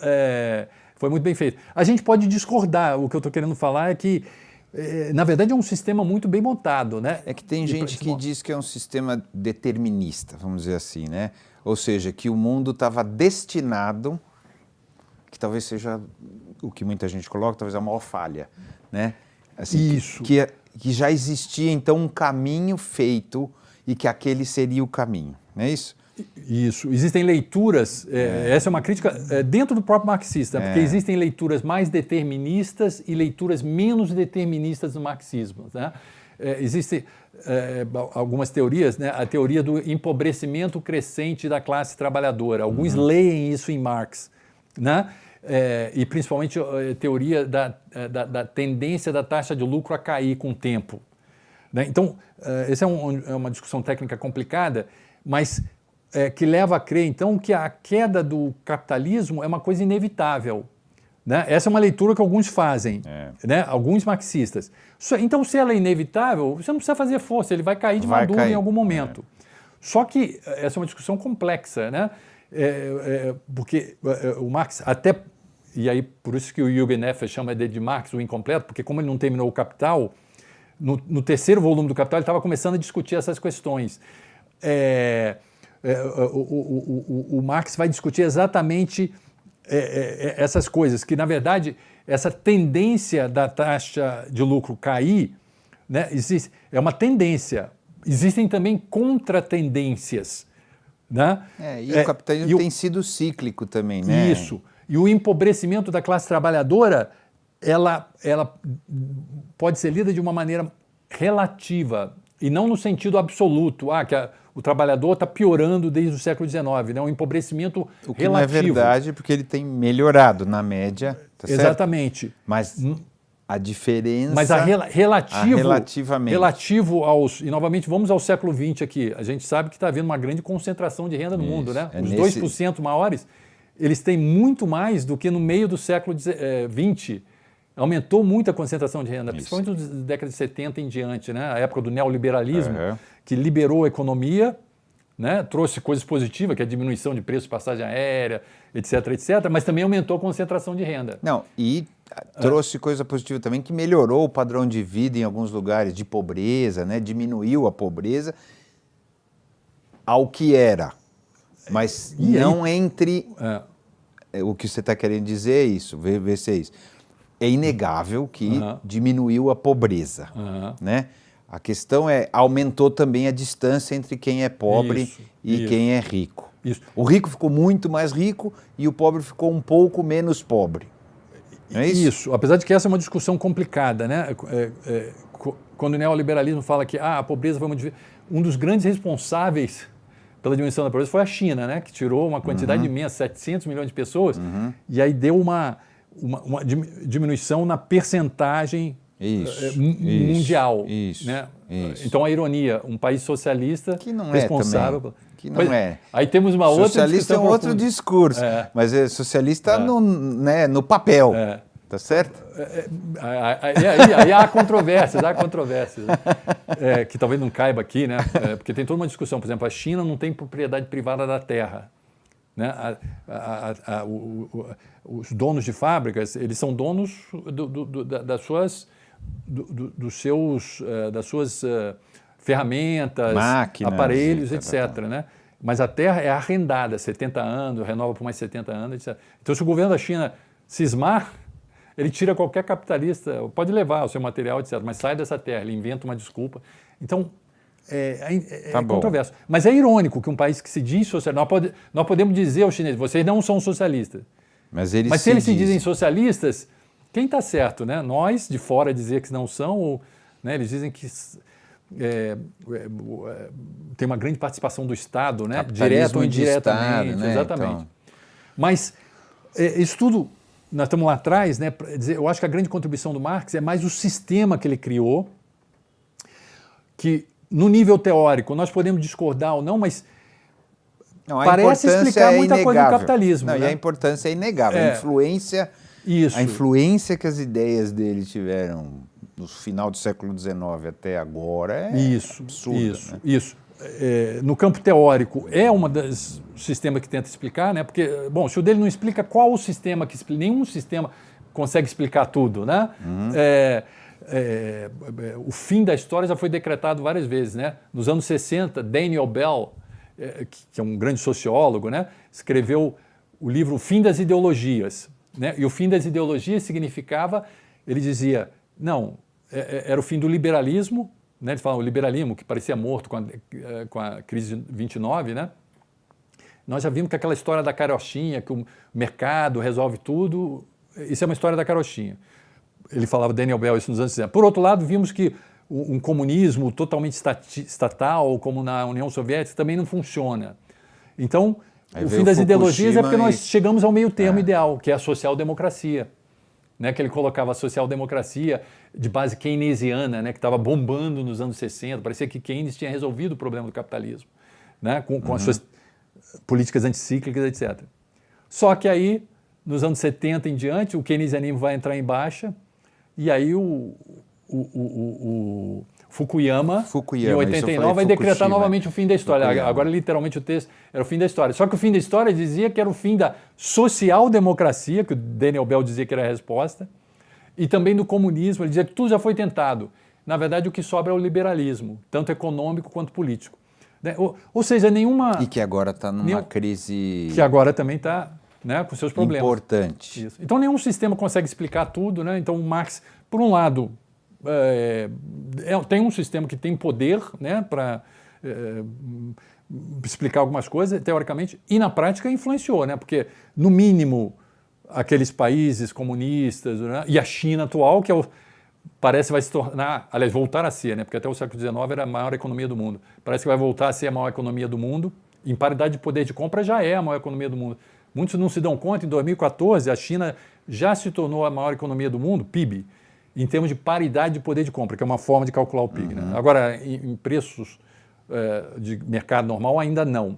foi muito bem feito. A gente pode discordar, o que eu estou querendo falar é que, na verdade, é um sistema muito bem montado, né? É que tem gente que diz que é um sistema determinista, vamos dizer assim, né? Ou seja, que o mundo estava destinado, que talvez seja o que muita gente coloca, talvez a maior falha, né? Assim, isso. Que já existia, então, um caminho feito e que aquele seria o caminho, não é isso? Isso. Existem leituras, essa é uma crítica dentro do próprio marxista, porque existem leituras mais deterministas e leituras menos deterministas do marxismo, né? Existem algumas teorias, né? A teoria do empobrecimento crescente da classe trabalhadora. Alguns leem isso em Marx, né? E principalmente a teoria da tendência da taxa de lucro a cair com o tempo, né? Então, essa é uma discussão técnica complicada, mas que leva a crer, então, que a queda do capitalismo é uma coisa inevitável, né? Essa é uma leitura que alguns fazem, né? Alguns marxistas. Então, se ela é inevitável, você não precisa fazer força, ele vai cair de maduro em algum momento. Só que essa é uma discussão complexa, né? Porque o Marx até... E aí, por isso que o Jürgen Neffer chama de Marx o incompleto, porque como ele não terminou o Capital, no terceiro volume do Capital ele estava começando a discutir essas questões. O Marx vai discutir exatamente essas coisas, que na verdade essa tendência da taxa de lucro cair, né, é uma tendência. Existem também contratendências, né? O capitalismo tem sido cíclico também, né? Isso. E o empobrecimento da classe trabalhadora, ela pode ser lida de uma maneira relativa e não no sentido absoluto, que o trabalhador está piorando desde o século XIX, né? Um empobrecimento relativo. O que não é verdade, porque ele tem melhorado na média, tá certo? Exatamente. Mas a diferença... Mas relativamente. Relativo aos... E novamente, vamos ao século XX aqui. A gente sabe que está havendo uma grande concentração de renda no mundo, né? Os 2% maiores, eles têm muito mais do que no meio do século XX. Aumentou muito a concentração de renda, principalmente na década de 70 em diante, né? A época do neoliberalismo, que liberou a economia, né? Trouxe coisas positivas, que é a diminuição de preços de passagem aérea, etc., mas também aumentou a concentração de renda. Não, e trouxe coisa positiva também, que melhorou o padrão de vida em alguns lugares, de pobreza, né? Diminuiu a pobreza ao que era, mas não entre... O que você está querendo dizer é isso, ver se é isso. É inegável que diminuiu a pobreza, né? A questão aumentou também a distância entre quem é pobre e quem é rico. Isso. O rico ficou muito mais rico e o pobre ficou um pouco menos pobre. Não é isso? Isso, apesar de que essa é uma discussão complicada, né? Quando o neoliberalismo fala que a pobreza foi um dos grandes responsáveis pela diminuição da pobreza foi a China, né? Que tirou uma quantidade imensa, 700 milhões de pessoas, e aí deu uma diminuição na percentagem mundial. Né? Então, a ironia, um país socialista que não responsável... Que não é. Aí temos uma outra socialista é um outro discurso, mas é socialista no papel, tá certo? Aí há controvérsias, que talvez não caiba aqui, né? Porque tem toda uma discussão. Por exemplo, a China não tem propriedade privada da terra, né? Os donos de fábricas, eles são donos das suas ferramentas, máquinas, aparelhos, etc. Né? Mas a terra é arrendada, 70 anos, renova por mais 70 anos, etc. Então, se o governo da China cismar, ele tira qualquer capitalista, pode levar o seu material, etc., mas sai dessa terra, ele inventa uma desculpa. Então, é controverso. Mas é irônico que um país que se diz socialista... Nós podemos dizer aos chineses, vocês não são socialistas. Mas se eles se dizem socialistas, quem está certo? Né? Nós, de fora, dizer que não são, ou, né, eles dizem que tem uma grande participação do Estado, né? Direto ou indiretamente. Estado, né? Exatamente. Então... Mas isso tudo, nós estamos lá atrás, né? Eu acho que a grande contribuição do Marx é mais o sistema que ele criou, que no nível teórico nós podemos discordar ou não, mas Não, parece explicar muita coisa do capitalismo. Não, né? E a importância é inegável. A influência que as ideias dele tiveram no final do século XIX até agora é absurda. Isso. No campo teórico, é um dos sistemas que tenta explicar, né? Porque, bom, se o dele não explica, qual o sistema que explica? Nenhum sistema consegue explicar tudo, né? O fim da história já foi decretado várias vezes, né? Nos anos 60, Daniel Bell, que é um grande sociólogo, né? Escreveu o livro O Fim das Ideologias, né? E o fim das ideologias significava, ele dizia, não, era o fim do liberalismo, né? Ele fala o liberalismo, que parecia morto com a crise de 29, né? Nós já vimos que aquela história da carochinha, que o mercado resolve tudo, isso é uma história da carochinha. Ele falava, Daniel Bell, isso nos anos 60. Por outro lado, vimos que um comunismo totalmente estatal, como na União Soviética, também não funciona. Então, o fim das ideologias é porque nós chegamos ao meio termo ideal, que é a social-democracia. Né, que ele colocava a social-democracia de base keynesiana, né, que estava bombando nos anos 60, parecia que Keynes tinha resolvido o problema do capitalismo, né, com as suas políticas anticíclicas, etc. Só que aí, nos anos 70 em diante, o keynesianismo vai entrar em baixa, e aí o Fukuyama, em 89, vai decretar novamente o fim da história. Agora, literalmente, o texto era o fim da história. Só que o fim da história dizia que era o fim da social-democracia, que o Daniel Bell dizia que era a resposta, e também do comunismo. Ele dizia que tudo já foi tentado. Na verdade, o que sobra é o liberalismo, tanto econômico quanto político. Ou seja, nenhuma... E que agora está numa crise... Que agora também está, né, com seus problemas. Importante. Isso. Então, nenhum sistema consegue explicar tudo, né? Então, o Marx, por um lado... tem um sistema que tem poder, né, para explicar algumas coisas, teoricamente, e na prática influenciou, né, porque, no mínimo, aqueles países comunistas, né, e a China atual, que parece vai se tornar, aliás, voltar a ser, né, porque até o século XIX era a maior economia do mundo, parece que vai voltar a ser a maior economia do mundo, em paridade de poder de compra já é a maior economia do mundo. Muitos não se dão conta, em 2014 a China já se tornou a maior economia do mundo, PIB, em termos de paridade de poder de compra, que é uma forma de calcular o PIB. Né? Agora, em preços de mercado normal, ainda não.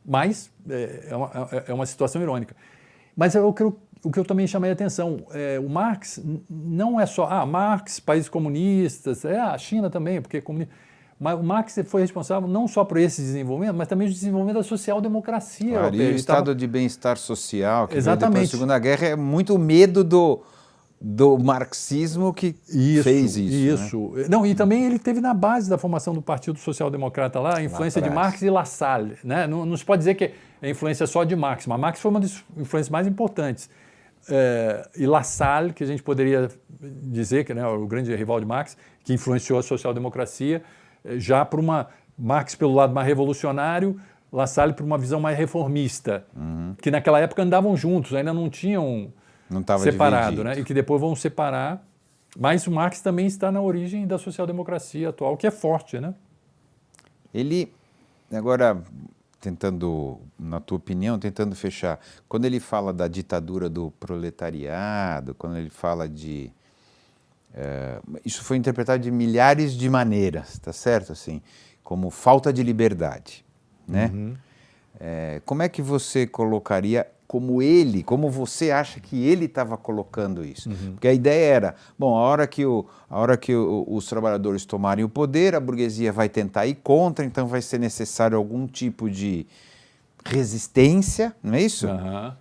Mas é uma situação irônica. Mas o que eu também chamei a atenção, o Marx não é só, Marx, países comunistas, a China também, porque é comunista. Mas o Marx foi responsável não só por esse desenvolvimento, mas também o desenvolvimento da social-democracia. Claro, e o estado de bem-estar social, que veio exatamente. Depois da Segunda Guerra, é muito medo do marxismo que fez isso. Né? Não, e também ele teve na base da formação do Partido Social Democrata lá a influência de Marx e Lassalle. Né? Não se pode dizer que é influência só de Marx, mas Marx foi uma das influências mais importantes. E Lassalle, que a gente poderia dizer que, né, o grande rival de Marx, que influenciou a social-democracia, já por Marx pelo lado mais revolucionário, Lassalle por uma visão mais reformista, que naquela época andavam juntos, ainda não tinham... Não estava separado, né? E que depois vão separar. Mas o Marx também está na origem da social-democracia atual, que é forte, né? Ele, agora, na tua opinião, tentando fechar, quando ele fala da ditadura do proletariado, quando ele fala de... isso foi interpretado de milhares de maneiras, tá certo? Assim, como falta de liberdade, né? Como é que você colocaria... como você acha que ele estava colocando isso. Porque a ideia era, bom, a hora que os trabalhadores tomarem o poder, a burguesia vai tentar ir contra, então vai ser necessário algum tipo de resistência, não é isso?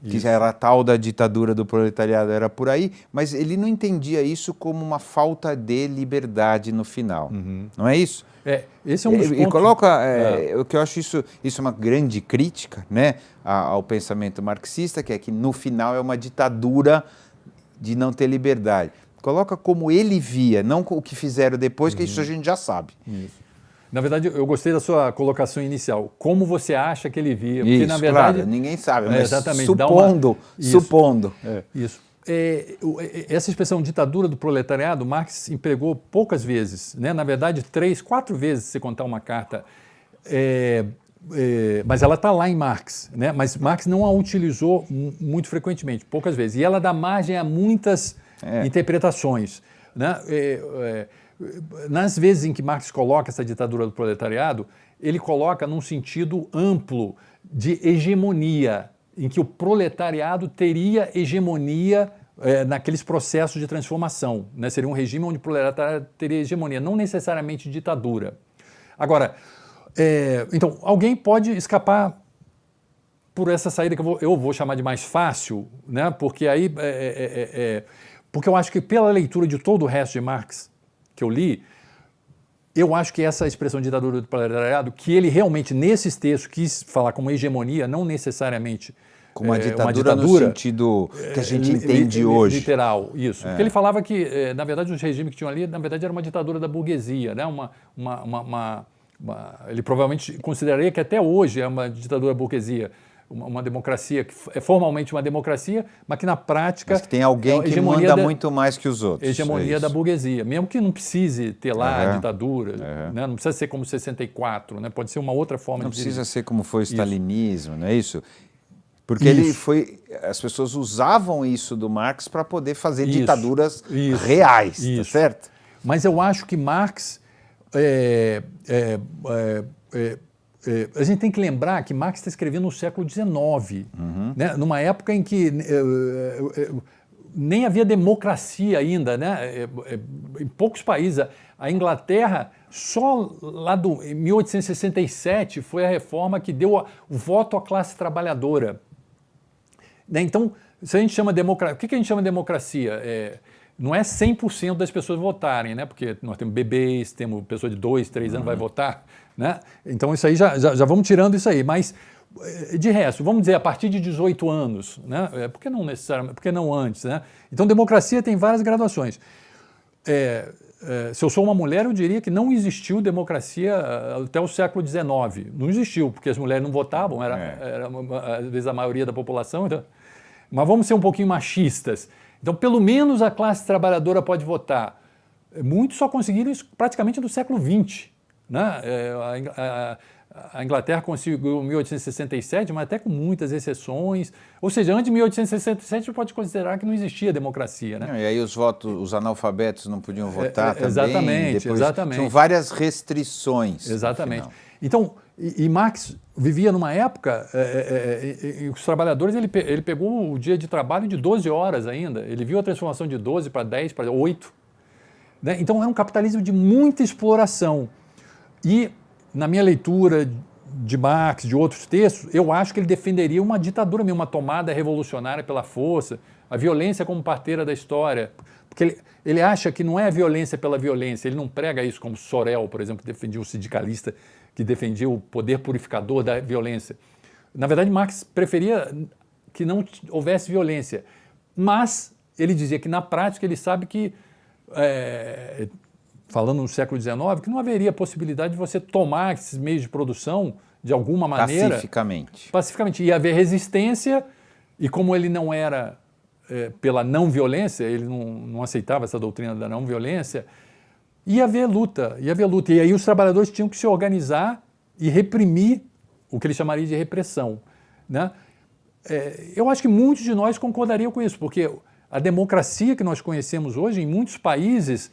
Que era a tal da ditadura do proletariado, era por aí, mas ele não entendia isso como uma falta de liberdade no final, não é isso? Esse é um dos pontos. E coloca, o que eu acho isso é uma grande crítica, né, ao pensamento marxista, que é que no final é uma ditadura de não ter liberdade. Coloca como ele via, não o que fizeram depois, que isso a gente já sabe. Isso. Na verdade, eu gostei da sua colocação inicial. Como você acha que ele via? Porque, na verdade, claro, ninguém sabe, mas exatamente, supondo. Isso. Essa expressão ditadura do proletariado, Marx empregou poucas vezes, né? Na verdade, 3, 4 vezes, se contar uma carta. Mas ela está lá em Marx, né? Mas Marx não a utilizou muito frequentemente, poucas vezes. E ela dá margem a muitas interpretações, né? Nas vezes em que Marx coloca essa ditadura do proletariado, ele coloca num sentido amplo de hegemonia, em que o proletariado teria hegemonia naqueles processos de transformação, né? Seria um regime onde o proletariado teria hegemonia, não necessariamente ditadura. Agora, então, alguém pode escapar por essa saída que eu vou chamar de mais fácil, né? Porque aí, porque eu acho que pela leitura de todo o resto de Marx que eu li, eu acho que essa expressão de ditadura do proletariado, que ele realmente nesses textos quis falar como hegemonia, não necessariamente como uma ditadura no sentido que a gente entende hoje. Literal, isso. Porque ele falava que, na verdade, os regimes que tinham ali, na verdade, era uma ditadura da burguesia, né? Ele provavelmente consideraria que até hoje é uma ditadura da burguesia, uma democracia que é formalmente uma democracia, mas que na prática... Mas que tem alguém que manda muito mais que os outros. Hegemonia da burguesia, mesmo que não precise ter lá a ditadura, né? Não precisa ser como 64, né? Pode ser uma outra forma de... Não precisa ser como foi o isso. stalinismo, não é isso? Porque ele foi, as pessoas usavam isso do Marx para poder fazer ditaduras reais, tá certo? Mas eu acho que Marx, a gente tem que lembrar que Marx está escrevendo no século XIX, né? Numa época em que nem havia democracia ainda, né? Em poucos países. A Inglaterra, só lá em 1867, foi a reforma que deu o voto à classe trabalhadora. Então, se a gente chama democracia, o que a gente chama de democracia? Não é 100% das pessoas votarem, né? Porque nós temos bebês, temos pessoa de 2, 3 anos vai votar, né? Então isso aí já vamos tirando isso aí, mas de resto, vamos dizer a partir de 18 anos, né? Por que não necessariamente, por que não antes, né? Então democracia tem várias graduações. Se eu sou uma mulher, eu diria que não existiu democracia até o século XIX. Não existiu, porque as mulheres não votavam, era às vezes a maioria da população. Então, mas vamos ser um pouquinho machistas. Então, pelo menos a classe trabalhadora pode votar. Muitos só conseguiram isso praticamente no século XX. Né? A Inglaterra conseguiu em 1867, mas até com muitas exceções. Ou seja, antes de 1867, você pode considerar que não existia democracia. Né? E aí os analfabetos não podiam votar também. Exatamente, exatamente. São várias restrições. Exatamente. Então, e Marx vivia numa época, os trabalhadores, ele pegou o dia de trabalho de 12 horas ainda. Ele viu a transformação de 12 para 10, para 8. Né? Então, é um capitalismo de muita exploração. E, na minha leitura de Marx, de outros textos, eu acho que ele defenderia uma ditadura mesmo, uma tomada revolucionária pela força, a violência como parteira da história. Porque ele acha que não é a violência pela violência, ele não prega isso como Sorel, por exemplo, que defendia o sindicalista, que defendia o poder purificador da violência. Na verdade, Marx preferia que não houvesse violência, mas ele dizia que, na prática, ele sabe que, falando no século XIX, que não haveria possibilidade de você tomar esses meios de produção de alguma maneira... Pacificamente. Ia haver resistência, e como ele não era pela não violência, ele não aceitava essa doutrina da não violência, ia haver luta. E aí os trabalhadores tinham que se organizar e reprimir o que ele chamaria de repressão. Né? Eu acho que muitos de nós concordariam com isso, porque a democracia que nós conhecemos hoje, em muitos países,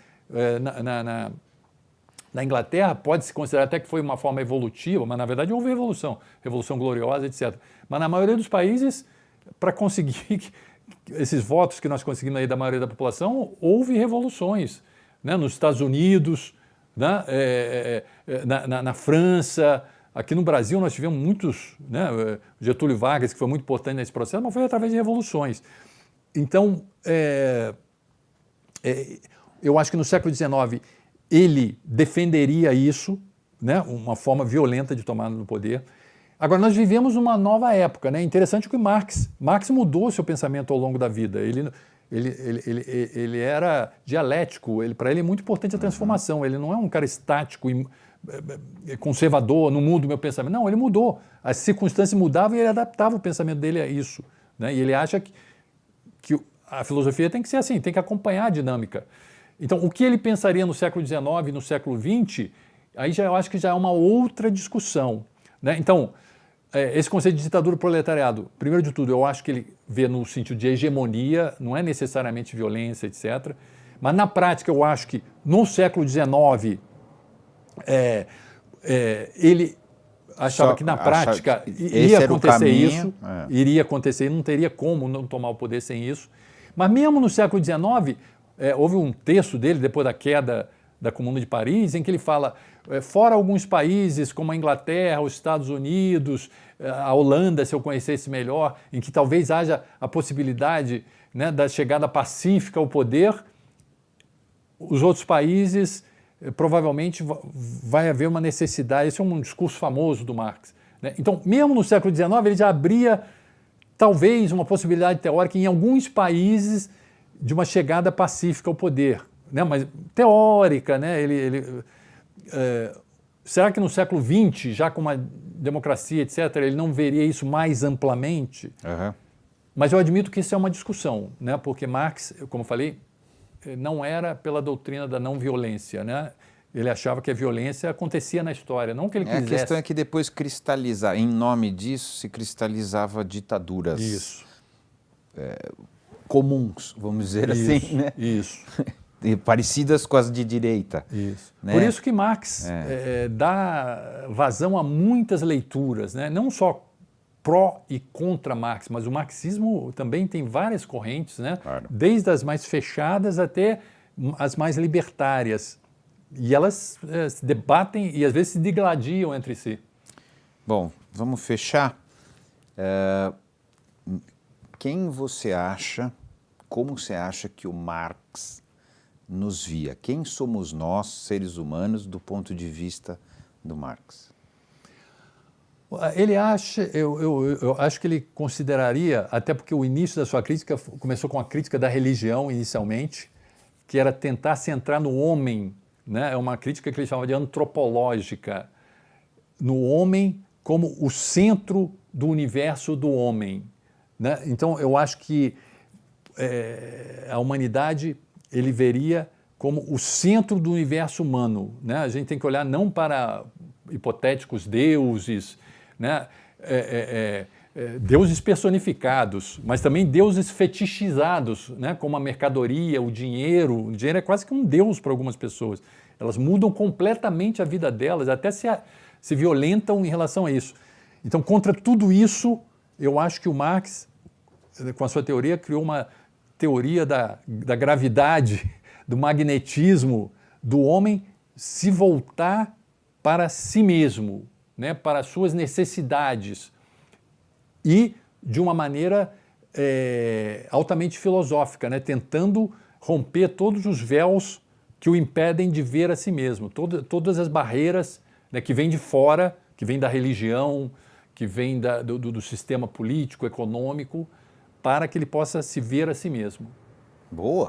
na Inglaterra, pode-se considerar até que foi uma forma evolutiva, mas na verdade houve revolução gloriosa, etc. Mas na maioria dos países, para conseguir esses votos que nós conseguimos aí da maioria da população, houve revoluções. Né? Nos Estados Unidos, né? Na França, aqui no Brasil nós tivemos muitos, né? Getúlio Vargas, que foi muito importante nesse processo, mas foi através de revoluções. Então, eu acho que no século XIX ele defenderia isso, né? Uma forma violenta de tomada do poder. Agora, nós vivemos uma nova época, né? Interessante que Marx mudou seu pensamento ao longo da vida. Ele era dialético, para ele é muito importante a transformação. Ele não é um cara estático e conservador, não muda o meu pensamento. Não, ele mudou. As circunstâncias mudavam e ele adaptava o pensamento dele a isso. Né? E ele acha que a filosofia tem que ser assim, tem que acompanhar a dinâmica. Então, o que ele pensaria no século XIX e no século XX, aí eu acho que já é uma outra discussão. Né? Então, esse conceito de ditadura proletariado, primeiro de tudo, eu acho que ele vê no sentido de hegemonia, não é necessariamente violência, etc. Mas na prática eu acho que no século XIX ele achava que na prática ia acontecer isso, iria acontecer, e não teria como não tomar o poder sem isso. Mas mesmo no século XIX, houve um texto dele, depois da queda da Comuna de Paris, em que ele fala, fora alguns países como a Inglaterra, os Estados Unidos, a Holanda, se eu conhecesse melhor, em que talvez haja a possibilidade, né, da chegada pacífica ao poder, os outros países provavelmente vai haver uma necessidade. Esse é um discurso famoso do Marx, né? Então, mesmo no século XIX, ele já abria talvez uma possibilidade teórica em alguns países de uma chegada pacífica ao poder, né? Mas teórica, né? Será que no século XX, já com uma democracia, etc., ele não veria isso mais amplamente? Uhum. Mas eu admito que isso é uma discussão, né? Porque Marx, como eu falei, não era pela doutrina da não violência, né? Ele achava que a violência acontecia na história, não que ele quisesse. A questão é que depois em nome disso, se cristalizava ditaduras comuns, vamos dizer assim, né? Isso. Parecidas com as de direita. Isso. Né? Por isso que Marx dá vazão a muitas leituras, né? Não só pró e contra Marx, mas o marxismo também tem várias correntes, né? Claro. Desde as mais fechadas até as mais libertárias. E elas se debatem e às vezes se digladiam entre si. Bom, vamos fechar. Quem você acha, como você acha que o Marx nos via? Quem somos nós, seres humanos, do ponto de vista do Marx? Ele acha, eu acho que ele consideraria, até porque o início da sua crítica começou com a crítica da religião inicialmente, que era tentar centrar no homem, né? É uma crítica que ele chamava de antropológica, no homem como o centro do universo do homem, né? Então eu acho que a humanidade ele veria como o centro do universo humano, né? A gente tem que olhar não para hipotéticos deuses, né? Deuses personificados, mas também deuses fetichizados, né? Como a mercadoria, o dinheiro. O dinheiro é quase que um deus para algumas pessoas. Elas mudam completamente a vida delas, até se violentam em relação a isso. Então, contra tudo isso, eu acho que o Marx, com a sua teoria, criou uma teoria da gravidade, do magnetismo do homem se voltar para si mesmo, né, para as suas necessidades e de uma maneira altamente filosófica, né, tentando romper todos os véus que o impedem de ver a si mesmo, todas as barreiras, né, que vêm de fora, que vêm da religião, que vêm do sistema político, econômico, para que ele possa se ver a si mesmo. Boa!